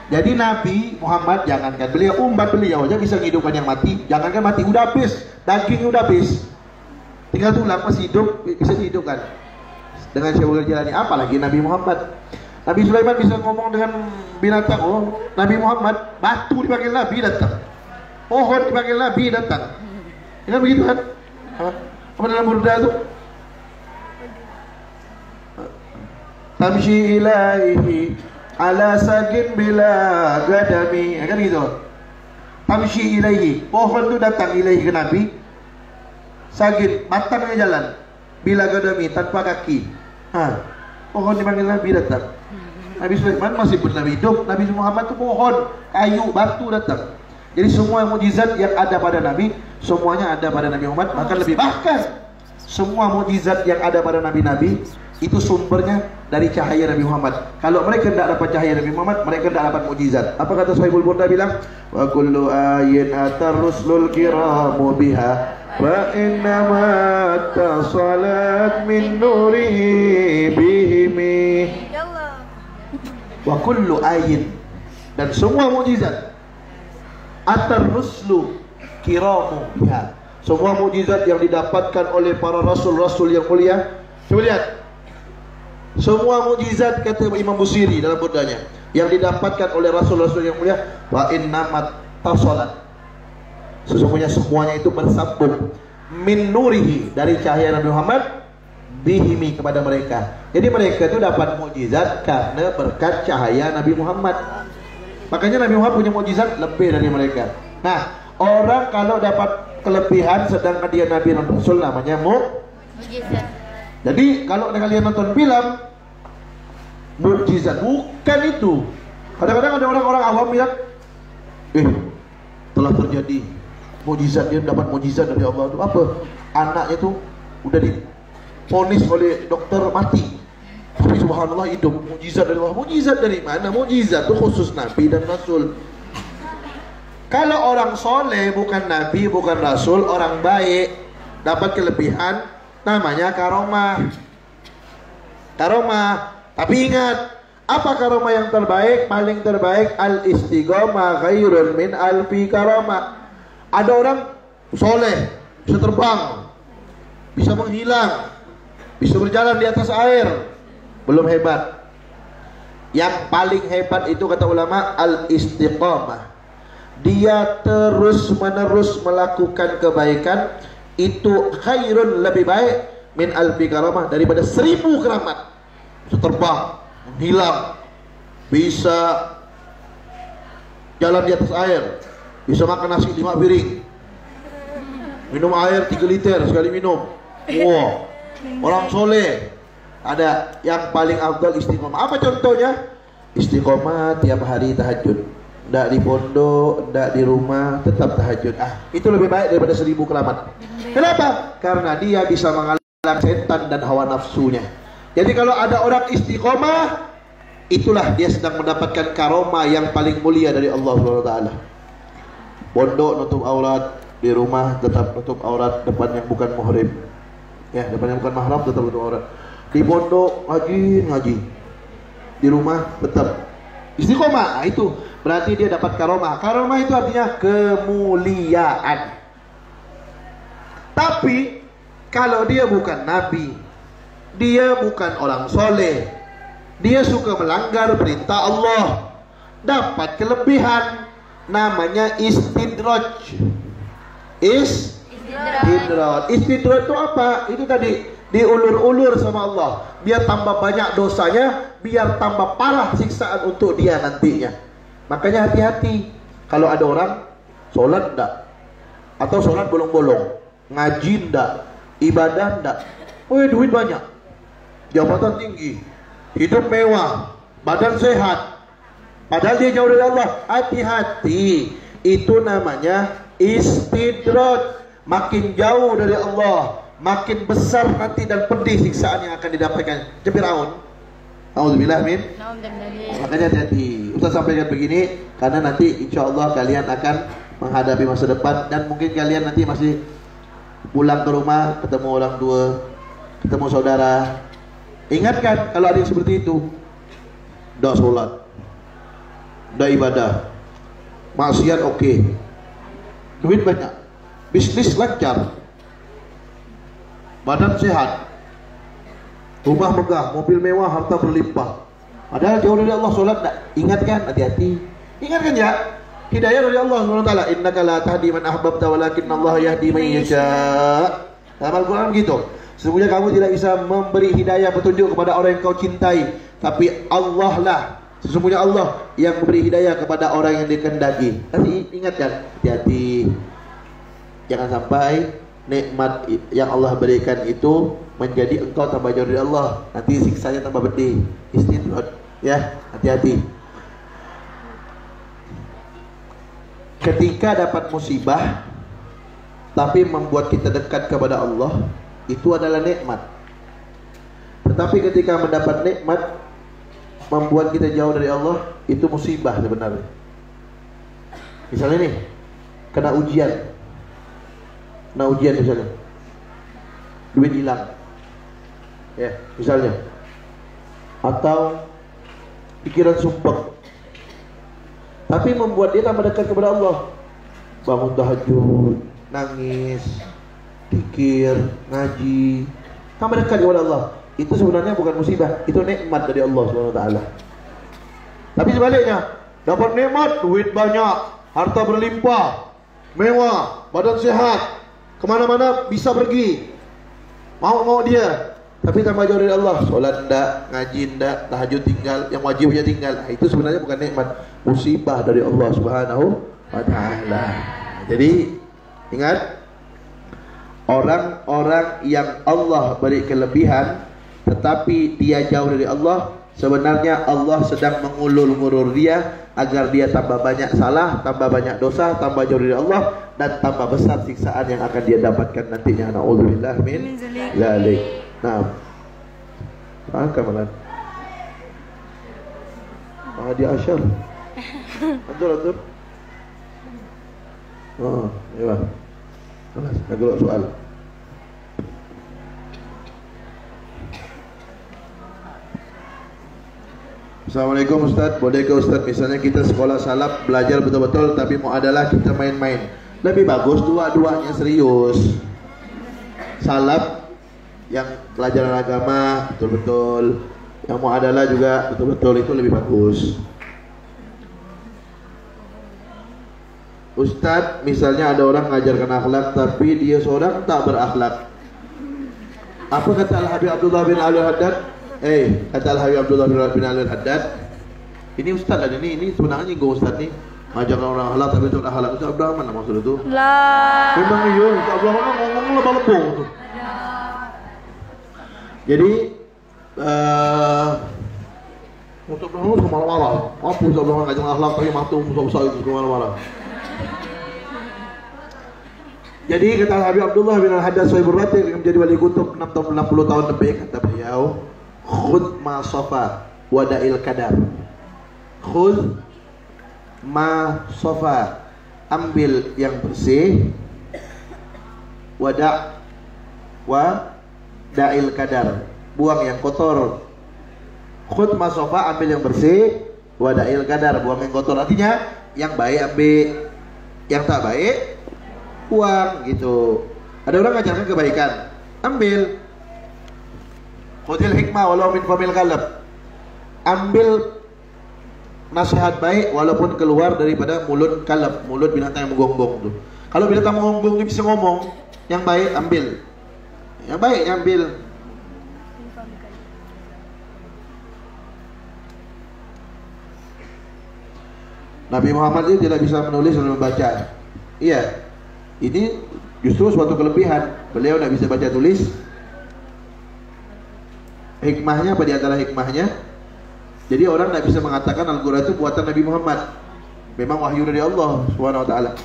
Jadi Nabi Muhammad, jangankan beliau, umat beliau aja bisa menghidupkan yang mati. Jangankan mati, udah habis, daging udah habis, tinggal tulang masih hidup, bisa dihidupkan dengan Syekh Abdul Qadir Jailani. Apalagi Nabi Muhammad. Nabi Sulaiman bisa ngomong dengan binatang. Oh, Nabi Muhammad, batu dipanggil Nabi datang, pohon dipanggil Nabi datang. Ini begitu kan? Apa dalam burda itu? Tamshi ilaihi ala sagin bila gadami, kan gitu. Tamshi ilaihi, pohon itu datang ilaihi ke Nabi. Sagin, batangnya jalan. Bila gadami, tanpa kaki. Pohon dipanggil Nabi datang. Nabi Sulaiman masih bernama hidup. Nabi Muhammad itu pohon, kayu, batu datang. Jadi semua mukjizat yang ada pada Nabi, semuanya ada pada Nabi Muhammad. Bahkan semua mukjizat yang ada pada Nabi-Nabi itu sumbernya dari cahaya Nabi Muhammad. Kalau mereka tidak dapat cahaya Nabi Muhammad, mereka tidak dapat mukjizat. Apa kata Sahibul Burda bilang? Wa kullu ayin atar rusulul kiramu biha wa innama tasalat min nurihi bihimi. Wa kullu ayin, dan semua mukjizat, atar ruslu kiramu biha, semua mukjizat yang didapatkan oleh para rasul-rasul yang mulia. Coba lihat, semua mukjizat, kata Imam Busiri dalam burdanya, yang didapatkan oleh rasul-rasul yang mulia, wa innamat tasalat, Sesungguhnya semuanya itu bersambung min nurihi, dari cahaya Nabi Muhammad, bihimi, kepada mereka. Jadi mereka itu dapat mukjizat karena berkat cahaya Nabi Muhammad. Makanya Nabi Muhammad punya mukjizat lebih dari mereka. Nah, orang kalau dapat kelebihan sedangkan dia Nabi dan Rasul, namanya mukjizat. Jadi kalau kalian nonton film mukjizat, bukan itu. Kadang-kadang ada orang-orang awam bilang, telah terjadi mukjizat, dia dapat mukjizat dari Allah. Itu apa? Anaknya tuh udah diponis oleh dokter mati, tapi subhanallah hidup. Mukjizat dari Allah. Mukjizat dari mana? Mukjizat itu khusus Nabi dan Rasul. Kalau orang soleh, bukan Nabi, bukan Rasul, orang baik, dapat kelebihan, namanya karomah. Karomah. Tapi ingat, apa karomah yang terbaik? Paling terbaik, al-istiqomah khairun min alfi karomah. Ada orang soleh, bisa terbang, bisa menghilang, bisa berjalan di atas air, belum hebat. Yang paling hebat itu kata ulama, al-istiqomah. Dia terus menerus melakukan kebaikan, itu khairun, lebih baik, min alfi karamah, daripada 1000 keramat. Bisa terbang, menghilang, bisa jalan di atas air, bisa makan nasi 5 piring, minum air 3 liter sekali minum. Wow, orang soleh. Ada yang paling afdal istiqomah. Apa contohnya? Istiqomah tiap hari tahajud, ndak di pondok, ndak di rumah, tetap tahajud. Itu lebih baik daripada 1000 keramat. Kenapa? Karena dia bisa mengalahkan setan dan hawa nafsunya. Jadi kalau ada orang istiqomah, itulah dia sedang mendapatkan karomah yang paling mulia dari Allah SWT. Pondok nutup aurat, di rumah tetap nutup aurat, depan yang bukan muhrim, ya, depan yang bukan mahram tetap nutup aurat. Di pondok ngaji, di rumah tetap istiqomah. Itu berarti dia dapat karomah. Karomah itu artinya kemuliaan. Tapi kalau dia bukan nabi, dia bukan orang soleh, dia suka melanggar perintah Allah, dapat kelebihan, namanya istidraj. Istidraj itu apa? Itu tadi diulur-ulur sama Allah, biar tambah banyak dosanya, biar tambah parah siksaan untuk dia nantinya. Makanya hati-hati kalau ada orang sholat enggak, atau sholat bolong-bolong, ngaji enggak, ibadah enggak, duit banyak, jabatan tinggi, hidup mewah, badan sehat, padahal dia jauh dari Allah. Hati-hati, itu namanya istidraj. Makin jauh dari Allah, makin besar nanti dan pedih siksaan yang akan didapatkan. Fir'aun, auzubillah min. Makanya hati-hati. Ustaz sampaikan begini karena nanti insya Allah kalian akan menghadapi masa depan, dan mungkin kalian nanti masih pulang ke rumah, ketemu orang tua, ketemu saudara. Ingatkan kalau ada yang seperti itu, dah sholat, dah ibadah, maksiat oke, duit banyak, bisnis lancar, badan sehat, rumah megah, mobil mewah, harta berlimpah, padahal jauh dari Allah, sholat tak. Ingatkan, hati-hati. Ingatkan ya, hidayah dari Allah SWT. Innaka la tahdi man ahbabta walakinna Allah yahdi man yasha. Dalam Al-Quran gitu. Sesungguhnya kamu tidak bisa memberi hidayah, petunjuk kepada orang yang kau cintai, tapi Allah lah, sesungguhnya Allah yang memberi hidayah kepada orang yang dikehendaki. Tapi ingatkan, hati-hati, jangan sampai nikmat yang Allah berikan itu menjadi engkau tambah jauh dari Allah, nanti siksanya tambah pedih. Istidraj, ya, hati-hati. Ketika dapat musibah tapi membuat kita dekat kepada Allah, itu adalah nikmat. Tetapi ketika mendapat nikmat membuat kita jauh dari Allah, itu musibah sebenarnya. Misalnya nih, kena ujian misalnya, duit hilang, ya misalnya, atau pikiran sumpah, tapi membuat dia tambah dekat kepada Allah, bangun tahajud, nangis, pikir, ngaji, tambah dekat kepada Allah. Itu sebenarnya bukan musibah, itu nikmat dari Allah SWT. Tapi sebaliknya, dapat nikmat, duit banyak, harta berlimpah, mewah, badan sehat, kemana-mana bisa pergi, mau dia, tapi tambah jauh dari Allah. Sholat enggak, ngaji enggak, tahajud tinggal, yang wajibnya tinggal. Nah, itu sebenarnya bukan nikmat, musibah dari Allah Subhanahu wa Ta'ala. Jadi ingat, orang-orang yang Allah beri kelebihan tetapi dia jauh dari Allah, sebenarnya Allah sedang mengulur-ngulur dia agar dia tambah banyak salah, tambah banyak dosa, tambah jauh dari Allah, dan tambah besar siksaan yang akan dia dapatkan nantinya. Na'udzubillah min dzalik. Nah, kamalan dia asyar. Antur. Oh, iya. Kelas, agak soal. Assalamualaikum Ustaz, bolehkah Ustaz misalnya kita sekolah salaf belajar betul-betul tapi mau adalah kita main-main? Lebih bagus dua-duanya serius. Salaf yang pelajaran agama betul-betul, yang mau adalah juga betul-betul, itu lebih bagus. Ustaz, misalnya ada orang mengajarkan akhlak tapi dia seorang tak berakhlak. Apa kata Al-Habib Abdullah bin Ali Al-Haddad? Kata Al-Habib Abdullah bin Ali Al-Haddad, ini Ustaz lah, ini sebenarnya gue Ustaz nih mengajarkan orang akhlak tapi itu akhlak. Ustaz Abdurrahman lah maksud itu. Lah. Memang iya, Ustaz Abdurrahman ngomong lebah-lebong tuh. Jadi Ustaz Abdurrahman suka marah-marah. Apa Ustaz Abdurrahman ngajarkan akhlak tapi matu besar-besar itu suka marah-marah. Jadi kata Habib Abdullah bin Al-Haddad Sahibur Ratib yang menjadi wali kutub 60 tahun lebih, kata beliau, khudh ma safa wada'il kadar. Khudh ma safa, ambil yang bersih, wada'il kadar, buang yang kotor. Khudh ma safa, ambil yang bersih, wada'il kadar, buang yang kotor. Artinya yang baik ambil, yang tak baik buang gitu. Ada orang ngajarkan kebaikan, ambil. Khudil hikmah walau min famil kalab, ambil nasihat baik walaupun keluar daripada mulut kalab, mulut binatang yang menggonggong tuh. Kalau binatang menggonggong itu bisa ngomong, yang baik ambil, yang baik ambil. Nabi Muhammad itu tidak bisa menulis dan membaca. Iya, ini justru suatu kelebihan. Beliau tidak bisa baca tulis. Hikmahnya apa di antara hikmahnya? Jadi orang tidak bisa mengatakan Al-Quran itu buatan Nabi Muhammad. Memang wahyu dari Allah Subhanahu wa Ta'ala.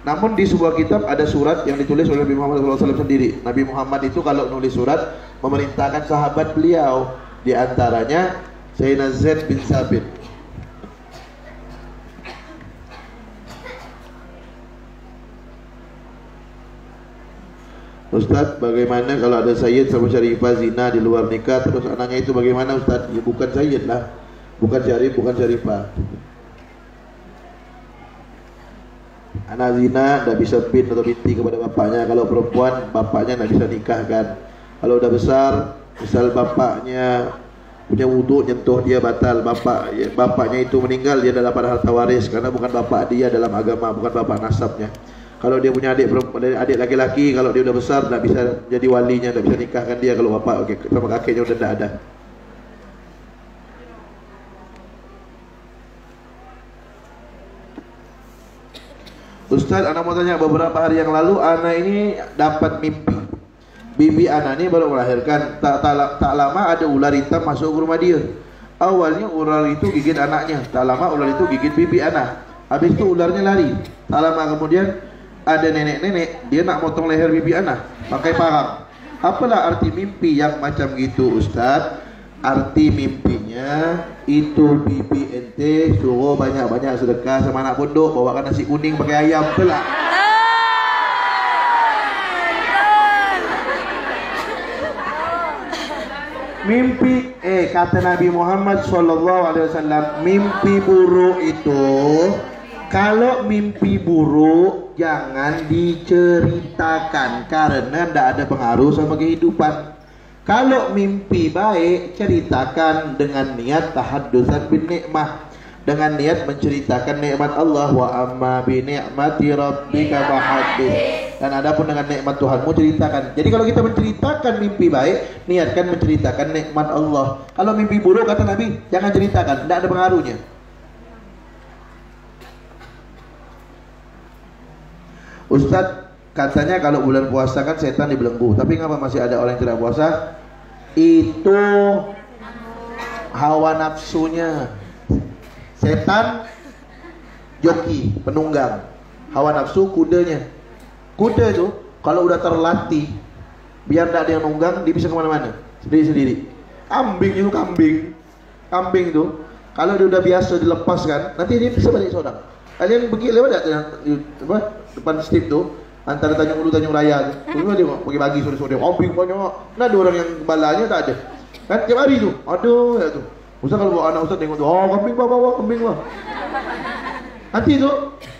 Namun di sebuah kitab ada surat yang ditulis oleh Nabi Muhammad SAW sendiri. Nabi Muhammad itu kalau nulis surat memerintahkan sahabat beliau, di antaranya Sayyidina Zaid bin Sabit. Ustaz, bagaimana kalau ada sayyid sama syarifah zina di luar nikah, terus anaknya itu bagaimana Ustaz? Ya bukan sayyid lah, bukan syarif, bukan syarifah. Anak zina tidak bisa bin atau binti kepada bapaknya. Kalau perempuan, bapaknya tidak bisa nikahkan. Kalau udah besar, misal bapaknya punya wudhu nyentuh dia batal, bapaknya itu meninggal, dia dalam pada harta waris karena bukan bapak dia dalam agama, bukan bapak nasabnya. Kalau dia punya adik laki-laki, kalau dia udah besar tidak bisa jadi walinya, tidak bisa nikahkan dia kalau bapak sama kakeknya udah tidak ada. Ustaz, anak mau tanya, beberapa hari yang lalu anak ini dapat mimpi bibi anak ini baru melahirkan. Tak lama ada ular hitam masuk ke rumah dia. Awalnya ular itu gigit anaknya, tak lama ular itu gigit bibi anak. Habis itu ularnya lari. Tak lama kemudian ada nenek-nenek, dia nak potong leher bibi anak pakai parang. Apalah arti mimpi yang macam gitu Ustaz? Arti mimpinya itu bibi ente suruh banyak-banyak sedekah sama anak pondok, bawakan nasi kuning pakai ayam pula. Mimpi kata Nabi Muhammad SAW, mimpi buruk itu, kalau mimpi buruk jangan diceritakan karena tidak ada pengaruh sama kehidupan. Kalau mimpi baik ceritakan dengan niat tahaddusan bin nikmah. dengan niat menceritakan nikmat Allah. Wa amma bi ni'mati rabbika fahaddits. Dan adapun dengan nikmat Tuhanmu ceritakan. Jadi kalau kita menceritakan mimpi baik, niatkan menceritakan nikmat Allah. Kalau mimpi buruk kata Nabi, jangan ceritakan, tidak ada pengaruhnya. Ustadz, katanya kalau bulan puasa kan setan dibelenggu. Tapi ngapa masih ada orang yang tidak puasa? Itu hawa nafsunya. Setan joki, penunggang. Hawa nafsu kudanya. Kuda itu kalau udah terlatih, biar tidak ada yang nunggang, dia bisa kemana-mana sendiri-sendiri. Kambing itu kambing itu kalau dia udah biasa dilepaskan, nanti dia bisa balik seorang. Kalian pergi lewat apa depan strip tuh antara Tanjung Ulu Tanjung Raya tuh, dia bagi-bagi sore-sore kambing banyak. Nah ada orang yang balanya tak ada. Kan tiap hari tuh, aduh ya tuh. Ustaz kalau bawa anak Ustaz tengok tuh, oh kambing bawa kambing lah. Nanti itu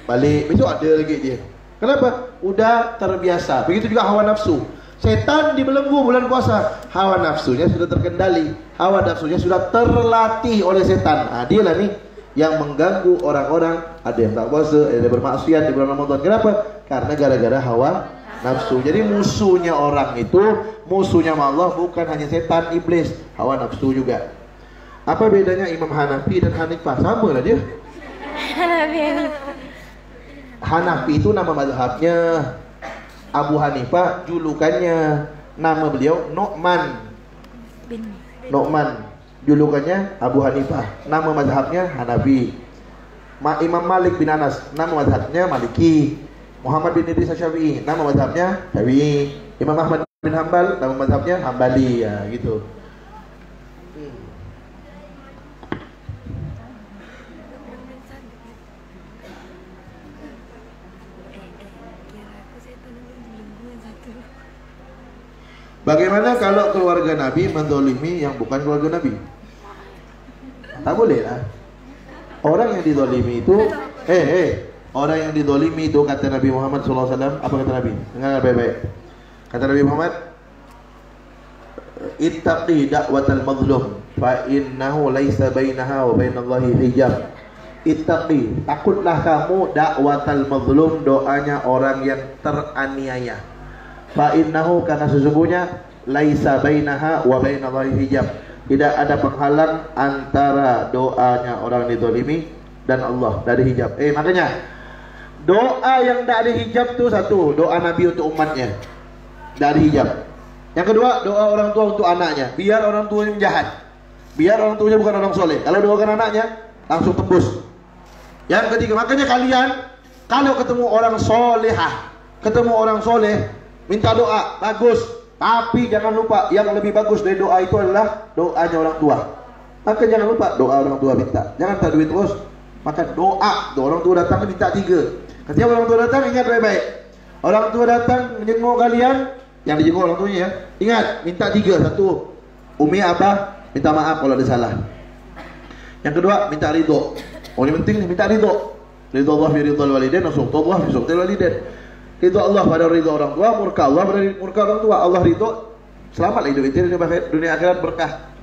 balik, besok ada lagi dia. Kenapa? Udah terbiasa. Begitu juga hawa nafsu. Setan dibelenggu bulan puasa, hawa nafsunya sudah terkendali, hawa nafsunya sudah terlatih oleh setan. Nah, dia lah nih yang mengganggu orang-orang. Ada yang tak puasa, ada yang bermaksiat di bulan Ramadan. Kenapa? Karena gara-gara hawa nafsu. Jadi musuhnya orang itu, musuhnya Allah bukan hanya setan, iblis, hawa nafsu juga. Apa bedanya Imam Hanafi dan Hanifah? Sama lah dia. Hanafi itu nama mazhabnya. Abu Hanifah julukannya. Nama beliau Nu'man. Nu'man julukannya Abu Hanifah. Nama mazhabnya Hanafi. Imam Malik bin Anas nama mazhabnya Maliki. Muhammad bin Idris Syafi'i nama mazhabnya Syafi'i. Imam Ahmad bin Hambal nama mazhabnya Hambali, ya gitu. Bagaimana kalau keluarga Nabi mendolimi yang bukan keluarga Nabi? Tak boleh lah. Orang yang didolimi itu, orang yang didolimi itu kata Nabi Muhammad SAW. Apa kata Nabi? Dengar baik-baik. Kata Nabi Muhammad, ittaqi da'watal mazlum fa innahu laisa bainaha wa bainallahi hijab. Ittaqi, takutlah kamu da'watal mazlum, doanya orang yang teraniaya. Fa innahu, karena sesungguhnya laisa bainaha wa bainallahi hijab, tidak ada penghalang antara doanya orang dizalimi dan Allah, dari hijab. Makanya doa yang tidak ada hijab itu satu, doa Nabi untuk umatnya dari hijab. Yang kedua, doa orang tua untuk anaknya, biar orang tuanya jahat, biar orang tuanya bukan orang soleh. Kalau doakan anaknya langsung tembus. Yang ketiga, makanya kalian kalau ketemu orang solehah, ketemu orang soleh, minta doa, bagus. Tapi jangan lupa, yang lebih bagus dari doa itu adalah doanya orang tua. Maka jangan lupa doa orang tua minta. Jangan tak duit terus. Maka doa orang tua datang minta 3. Ketika orang tua datang, ingat baik-baik. Orang tua datang menjenguk kalian, yang dijenguk orang tuanya ya, ingat, minta 3. 1, umi apa? Minta maaf kalau ada salah. Yang kedua, minta ridho. Ini penting, minta ridho. Ridho Allah fi ridho walidain, sukhtu Allah fi sukhti walidain. Ridho Allah pada ridho orang tua, murka Allah pada murka orang tua. Allah ridho, selamatlah hidup itu dunia akhirat berkah.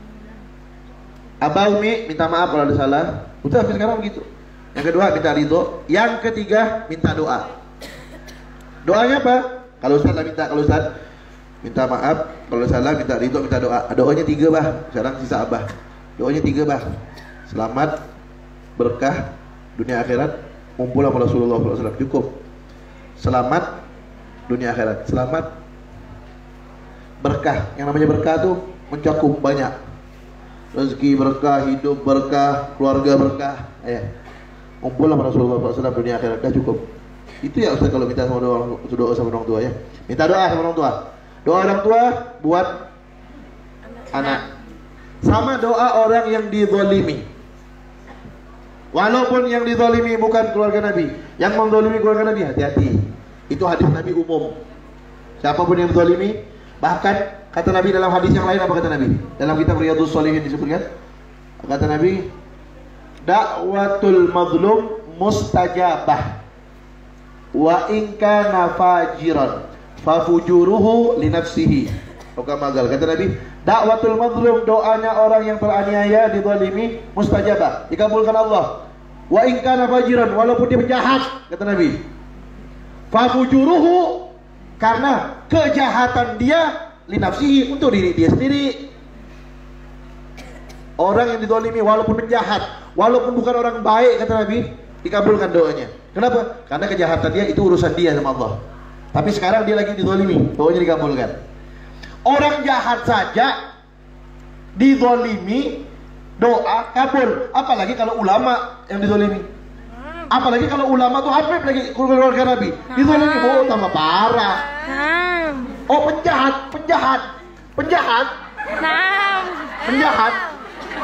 Abah umi minta maaf kalau ada salah. Udah sampai sekarang begitu. Yang kedua minta ridho. Yang ketiga minta doa. Doanya apa? Kalau Ustaz lah minta, kalau Ustaz minta maaf kalau salah, minta ridho, minta doa. Doanya 3 bah. Sekarang sisa abah. Doanya 3 bah. Selamat, berkah, dunia akhirat, kumpul sama Rasulullah SAW. Cukup. Selamat dunia akhirat, selamat, berkah. Yang namanya berkah tuh mencakup banyak. Rezeki berkah, hidup berkah, keluarga berkah. Kumpul sama Rasulullah SAW dunia akhirat, dah cukup. Itu ya Ustaz kalau minta sama doa sama orang tua ya. Minta doa sama orang tua. Doa orang tua buat anak. Sama doa orang yang dizalimi. Walaupun yang dizalimi bukan keluarga Nabi, yang menzalimi keluarga Nabi, hati-hati. Itu hadis Nabi umum. Siapapun yang dizalimi, bahkan kata Nabi dalam hadis yang lain, apa kata Nabi? Dalam kitab Riyadhus Shalihin disebutkan, kata Nabi, da'watul mazlum mustajabah wa in kana fajiran fafujuruhu li nafsihi. Magal. Kata Nabi, dakwatul mazlum, doanya orang yang teraniaya, dizalimi, mustajabah, dikabulkan Allah. Wa in kana fajiran, walaupun dia penjahat, kata Nabi. Fafujuruhu, karena kejahatan dia linafsihi, untuk diri dia sendiri. Orang yang dizalimi walaupun penjahat, walaupun bukan orang baik, kata Nabi, dikabulkan doanya. Kenapa? Karena kejahatan dia itu urusan dia sama Allah. Tapi sekarang dia lagi dizalimi, doanya dikabulkan. Orang jahat saja dizalimi, doa kabul. Apalagi kalau ulama yang dizalimi. Apalagi kalau ulama tuh habib lagi keluarga Nabi. Dizalimi, oh tambah parah. Oh penjahat.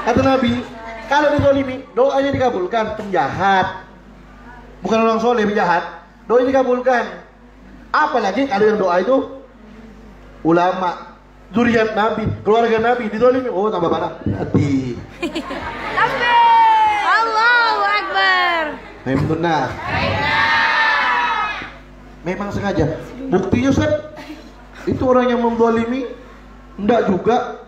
Kata Nabi, kalau dizalimi, doanya dikabulkan. Penjahat, bukan orang soleh, penjahat, doanya dikabulkan. Apalagi kalau yang doa itu ulama, zuriat Nabi, keluarga Nabi, dizalimi, oh tambah parah. Hati. Allahu Akbar. Memang sengaja. Buktinya Ustaz, itu orang yang menzalimi enggak juga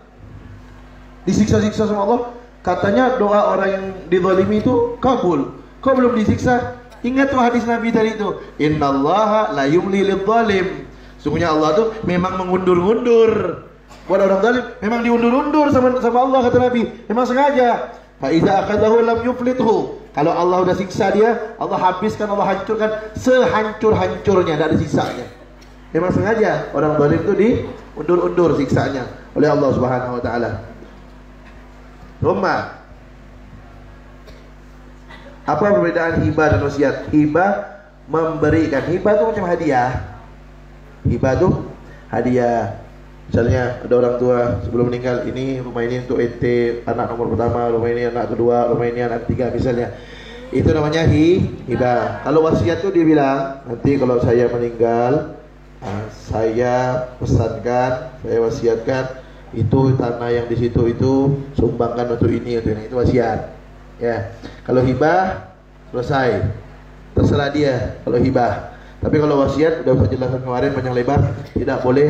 disiksa-siksa sama Allah. Katanya doa orang yang dizalimi itu kabul. Kok belum disiksa? Ingat tuh hadis Nabi tadi itu, innallaha la yumli lidzalim. Sungguhnya Allah tuh memang mengundur-undur buat orang zalim, memang diundur-undur sama Allah, kata Nabi. Memang sengaja. Fa iza akhadahu lam yuflithu. Kalau Allah udah siksa dia, Allah habiskan, Allah hancurkan sehancur-hancurnya, tidak ada sisanya. Memang sengaja orang zalim itu diundur-undur siksanya oleh Allah Subhanahu wa taala. Rumah. Apa perbedaan hibah dan wasiat? Hibah memberikan. Hibah itu macam hadiah. Hibah itu hadiah. Misalnya ada orang tua sebelum meninggal, ini rumah ini untuk ente anak nomor pertama, rumah ini anak kedua, rumah ini anak ketiga misalnya. Itu namanya hibah. Kalau wasiat itu dia bilang, nanti kalau saya meninggal, saya pesankan, saya wasiatkan itu tanah yang di situ itu sumbangkan untuk ini, itu wasiat. Ya, kalau hibah selesai, terserah dia kalau hibah. Tapi kalau wasiat udah saya jelaskan kemarin panjang lebar, tidak boleh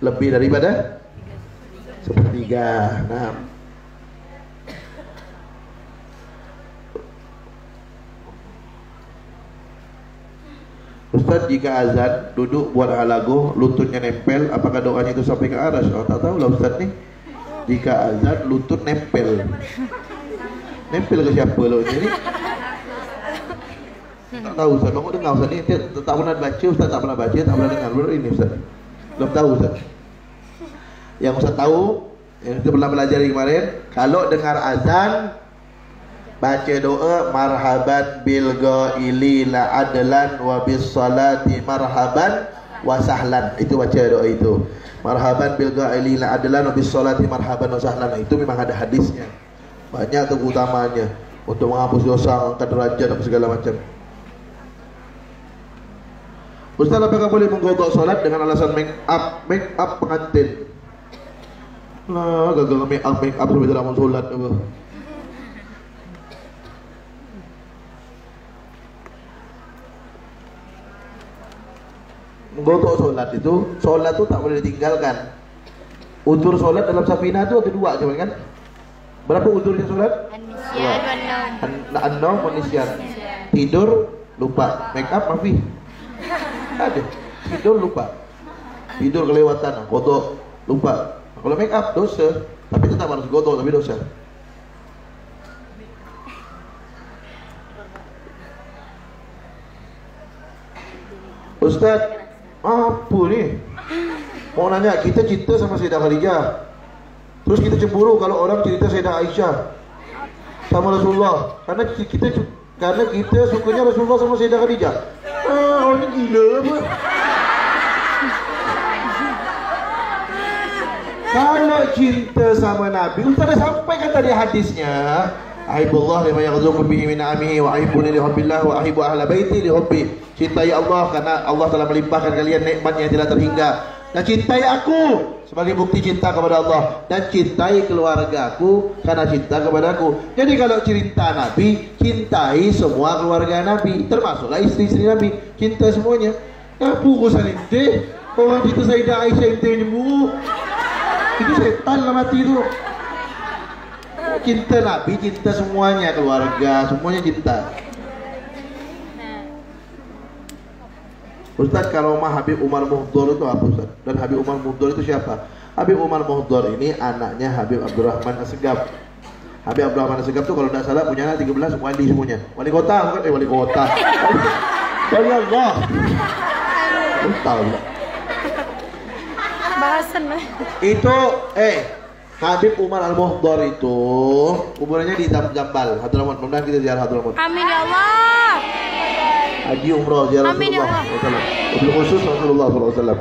lebih daripada sepertiga. Nah, Ustaz, jika azan duduk buat halago, lututnya nempel, apakah doanya itu sampai ke aras? Oh, tak tahu lah Ustaz nih. Jika azan lutut nempel. Nempel ke siapa lo ini? Tak tahu Ustaz. Kamu dengar Ustaz ni? Tak pernah baca, Ustaz tak pernah baca, tak pernah dengar. Baru ini Ustaz. Belum tahu Ustaz. Yang Ustaz tahu, yang kita pernah belajar kemarin, kalau dengar azan baca doa marhaban bil ghaili la adlan wa bis salati marhaban wa sahlan. Itu baca doa itu. Marhaban bil ghaili la adlan wa bis salati marhaban wa sahlan. Itu memang ada hadisnya. Banyak keutamaannya untuk menghapus dosa, angkat derajat dan segala macam. Ustaz, apakah boleh menggodok solat dengan alasan make up pengantin? Lah, gagal make up sampai dalam solat apa? Menggodok solat itu, solat itu tak boleh ditinggalkan. Utur solat dalam Safinah itu ada dua, coba kan? Berapa uturnya solat? An-naum wa nisyan. Tidur lupa, make up mafi. Ada. Tidur lupa. Tidur kelewatan, kodok lupa. Kalau make up dosa, tapi tetap harus godok, tapi dosa. Ustaz, apa ni? Mau nanya, kita cinta sama Sayyidah Khadijah, terus kita cemburu kalau orang cerita Sayyidah Aisyah sama Rasulullah, karena kita sukanya Rasulullah sama Sayyidah Khadijah. Orang ni gila apa? Kalau cinta sama Nabi, Ustaz dah sampaikan tadi hadisnya. Ahibbullah lima yaghzukum bihi min amihi wa ahibbuni li hubbillah wa ahibbu ahla baiti li hubbi. Cintai Allah karena Allah telah melimpahkan kalian nikmatnya yang tidak terhingga. Dan cintai aku sebagai bukti cinta kepada Allah, dan cintai keluargaku karena cinta kepada aku. Jadi kalau cinta Nabi, cintai semua keluarga Nabi, termasuklah istri-istri Nabi, cinta semuanya. Apa urusan ente? Orang itu Sayyidah Aisyah ente menyembuh, itu setan lah mati itu. Cinta Nabi, cinta semuanya, keluarga, semuanya cinta. Ustaz, Karomah Habib Umar Muhdor itu apa Ustaz? Dan Habib Umar Muhdor itu siapa? Habib Umar Muhdor ini anaknya Habib Abdurrahman Assegaf. Habib Abdurrahman Assegaf itu kalau tidak salah punya anak 13 wali semuanya. Wali kota bukan? Wali kota. Wali Allah. Tahu. Bahasan lah. Itu Habib Umar Al-Muhdor itu kuburannya di Jambal, Hadramaut. Mudah-mudahan kita ziarah Hadramaut. Amin ya Allah. Haji umrah ziarah Amin ya Rasulullah Allah. SAW. Wabil khusus Rasulullah SAW.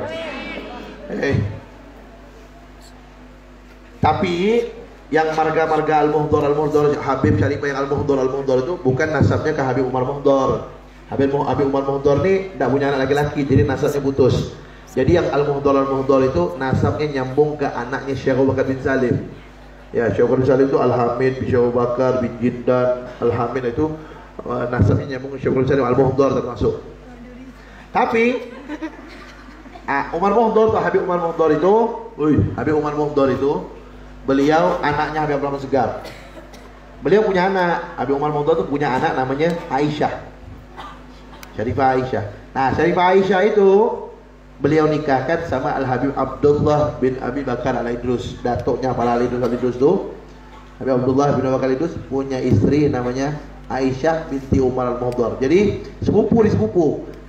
Tapi yang marga-marga Al-Muhdor, Habib Syarifah yang Al-Muhdor itu bukan nasabnya ke Habib Umar Muhdor. Habib Umar Muhdor ini tidak punya anak laki-laki, jadi nasabnya putus. Jadi yang Al-Muhdor itu nasabnya nyambung ke anaknya Syekh Abu Bakar bin Salim. Ya, Syekh Abu Bakar bin Salim itu Al-Hamid bin Syekh Abu Bakar bin Jindan. Al-Hamid itu nasabnya nyambung ke Syekh Abu Bakar bin Salim, Al-Muhdor termasuk. Tapi Umar Muhdor atau Habib Umar Muhdor itu, Habib Umar Muhdor itu beliau anaknya Habib Abdurrahman Assegaf. Beliau punya anak, Habib Umar Muhdor itu punya anak namanya Aisyah, Syarifah Aisyah. Nah, Syarifah Aisyah itu beliau nikahkan sama Al-Habib Abdullah bin Abi Bakar Al-Idrus, datuknya para Al-Idrus tuh. Habib Abdullah bin Abi Bakar Al-Idrus punya istri namanya Aisyah binti Umar Al-Muhdor. Jadi sepupu.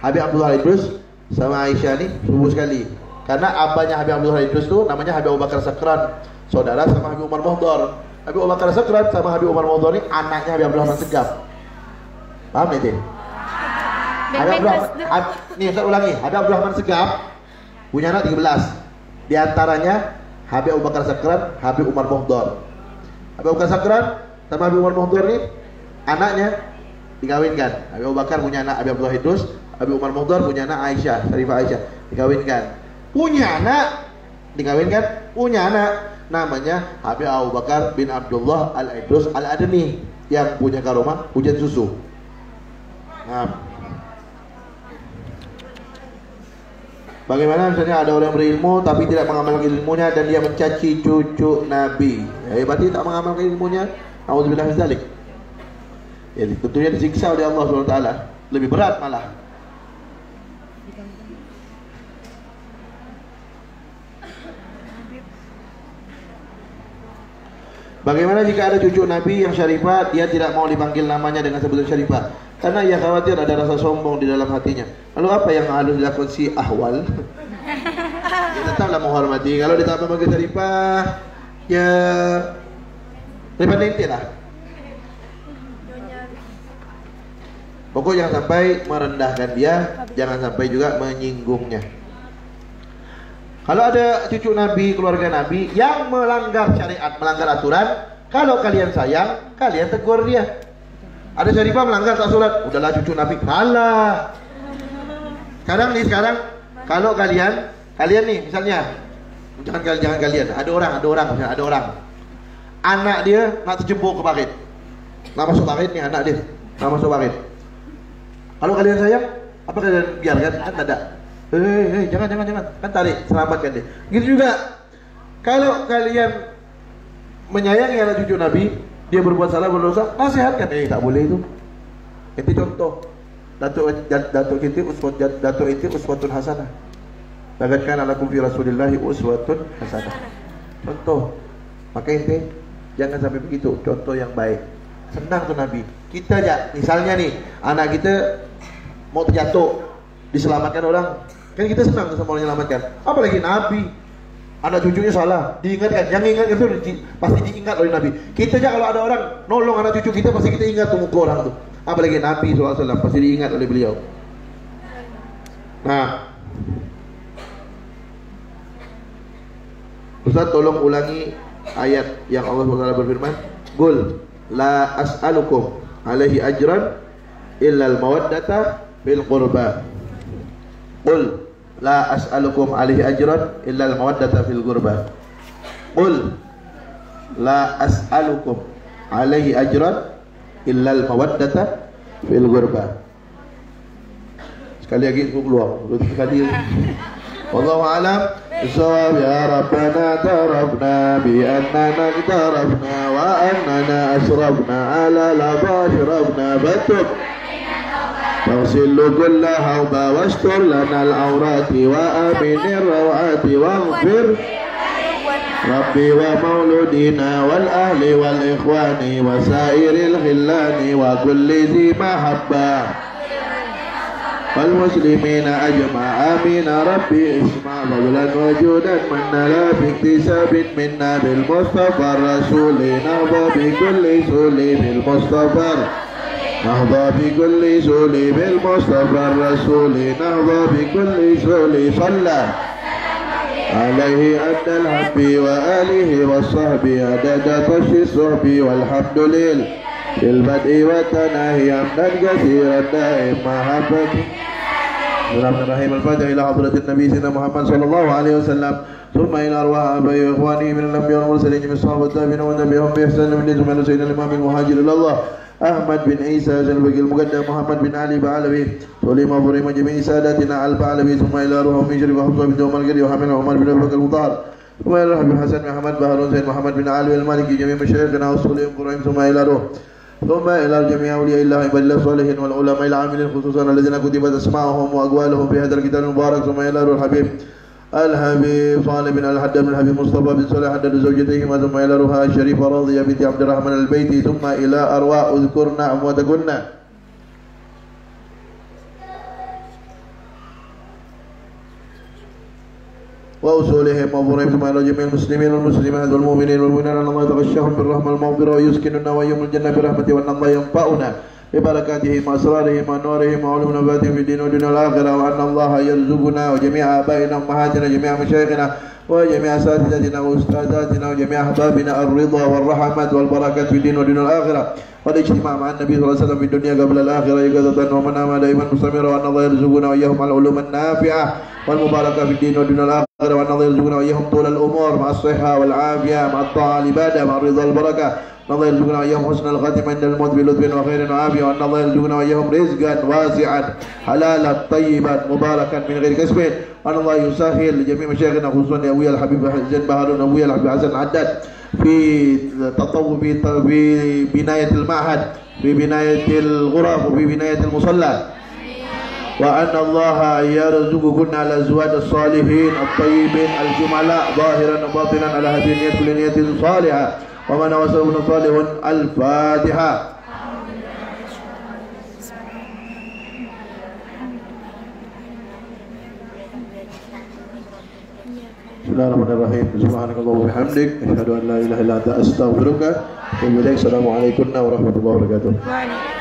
Habib Abdullah Al-Idrus sama Aisyah ini sepupu sekali. Karena abahnya Habib Abdullah Al-Idrus tuh namanya Habib Abu Bakar Sakran, saudara sama Habib Umar Muhdor. Habib Abu Bakar Sakran sama Habib Umar Muhdor ini anaknya Habib Abdurrahman Assegaf. Paham ya, Nih, saya ulangi. Habib Abdurrahman Assegaf punya anak 13. Di antaranya Habib Abu Bakar Sakran, Habib Umar Muhdor. Habib Abu Bakar Sakran sama Habib Umar Muhdor ini anaknya dikawinkan. Habib Abu Bakar punya anak Habib Abdullah Idrus, Habib Umar Muhdor punya anak Aisyah, Syarifah Aisyah, dikawinkan. Punya anak namanya Habib Abu Bakar bin Abdullah Al-Idrus Al-Adni yang punya karomah hujan susu. Nah, bagaimana misalnya ada orang berilmu tapi tidak mengamalkan ilmunya dan dia mencaci cucu Nabi. Ya, berarti tak mengamalkan ilmunya. Auzubillah min dzalik. Ya, tentunya disiksa oleh Allah SWT. Lebih berat malah. Bagaimana jika ada cucu Nabi yang syarifah, dia tidak mau dipanggil namanya dengan sebutan syarifah karena ia khawatir ada rasa sombong di dalam hatinya. Lalu apa yang harus dilakukan si Ahwal? Dia tetaplah menghormati. Kalau dia tak memanggil syarifah, ya daripada ente lah. Pokoknya jangan sampai merendahkan dia, jangan sampai juga menyinggungnya. Kalau ada cucu Nabi, keluarga Nabi yang melanggar syariat, melanggar aturan, kalau kalian sayang, kalian tegur dia. Ada syarifah melanggar tak sholat, udahlah cucu Nabi, kalah. Sekarang kalau kalian nih misalnya, jangan kalian, ada orang, anak dia nak terjebuk ke parit, nak masuk parit nih anak dia, nak masuk parit. Kalau kalian sayang, apa kalian biarkan? Kan ada. Jangan, kan tarik, selamatkan dia. Gitu juga, kalau kalian menyayangi anak cucu Nabi, dia berbuat salah, berdosa, nasihatkan. Tak boleh itu. Itu contoh. Datuk itu uswatun hasanah. Laqad kana lakum fi Rasulillahi uswatun hasanah. Contoh. Maka ente jangan sampai begitu. Contoh yang baik. Senang tuh Nabi. Kita aja, misalnya nih, anak kita mau terjatuh, diselamatkan orang. Kan kita senang tuh sama orang yang selamatkan. Apalagi Nabi, anak cucunya salah, diingatkan. Yang ingatkan itu pasti diingat oleh Nabi. Kita aja kalau ada orang nolong anak cucu kita, pasti kita ingat tuh muka orang tuh. Apalagi Nabi SAW, pasti diingat oleh beliau. Nah, Ustaz tolong ulangi ayat yang Allah SWT berfirman, Qul la as'alukum alaihi ajran illal mawaddata fil qurba. Qul la as'alukum alaihi ajran illal mawaddata fil qurba. Qul la as'alukum alaihi ajran illal mawaddata fil qurba. Sekali lagi aku keluar. Sekali. والله أعلم بالصواب. يا ربنا اعترفنا بأننا اقترفنا وأننا أسرفنا على لظى شربنا فتب تغسل كل هوبا واستر لنا العورات وآمن الروعات واغفر ربي ومولودنا والأهل والإخوان وسائر الخلان وكل ذي محبة والمسلمين أجمع. آمين ربي اسمع فضلا وجودا من لا باكتساب منا بالمصطفى الرسول نهضى بكل سول بالمصطفى نهضى بكل سول بالمصطفى الرسول نهضى بكل سول صلى عليه أدى الحب وآله والصحب عدد طش الصحب والحمد لله بالبدء والتناهي حمدا كثيرا دائم محبته. Bismillahirrahmanirrahim. Al-Fatihah ila hadratin Nabi Sayyidina Muhammad sallallahu alaihi wasallam. Thumma ila arwah abai wa ikhwani min al-anbiya wal mursalin min sahabat tabi'in wa nabiyyin bi ihsan min jumla sayyidina al-imam al-muhajir ilallah Ahmad bin Isa al-Baqi al-Muqaddam Muhammad bin Ali Ba'alawi Sulima Furima jami'i sadatina al-Ba'alawi. Thumma ila arwah min Sharif Hamzah bin Umar Gari wa Hamil Umar bin Abubakar al-Mutahhar. Thumma ila Habib Hasan Muhammad Baharun Zaid Muhammad bin Ali al-Maliki jami'i masyayikhina wa usulihim Qur'an. Thumma ila arwah ثم إلى الجميع أولياء الله عباد الله الصالحين والعلماء العاملين خصوصا الذين كتبت أسماءهم وأقوالهم في هذا الكتاب المبارك. ثم إلى روح الحبيب صالح بن الحداد بن الحبيب مصطفى بن صالح حداد زوجتيهما. ثم إلى روح الشريفة راضية بنت عبد الرحمن البيتي. ثم إلى أرواح اذكرنا أمواتكن وأصولهم وفروعهم. ثم إلى جميع المسلمين والمسلمات والمؤمنين والمؤمنات أن الله يتغشاهم بالرحمة والمغفرة ويسكننا ويوم الجنة برحمته وأن الله ينفعنا ببركاتهم وأسرارهم ونورهم وعلوم نباتهم في الدين والدنيا والآخرة. وأن الله يرزقنا وجميع آبائنا وأمهاتنا وجميع مشايخنا وجميع أساتذتنا وأستاذاتنا وجميع أحبابنا الرضا والرحمة والبركات في الدين والدنيا والآخرة والاجتماع مع النبي صلى الله عليه وسلم في الدنيا قبل الآخرة يقظة ومناما دائما مستمرا. وأن الله يرزقنا وإياهم على العلوم النافعة والمباركة في الدين والدنيا والآخرة. وأن الله يرزقنا وإياهم طول الأمور مع الصحة والعافية مع الطاعة والعبادة مع الرضا والبركة. وأن الله يرزقنا وإياهم حسن الخاتمة عند الموت بلطف وخير وعافية. وأن الله يرزقنا وإياهم رزقا واسعا حلالا طيبا مباركا من غير كسب. وأن الله يسهل لجميع مشايخنا خصوصا أبويا الحبيب زين بهارون أبويا الحبيب حسن عداد في تطور في بناية المعهد في بناية الغرف وفي بناية المصلى. وأن الله يرزقكن على الأزواج الصالحين الطيبين الجملاء ظاهرا وباطنا على هذه النية كل نية صالحة ومن وصل صالح. الفاتحة. Bismillahirrahmanirrahim. Subhanakallah wa bihamdik asyhadu an la ilaha illa anta astaghfiruka wa atubu ilaik. Assalamualaikum warahmatullahi wabarakatuh.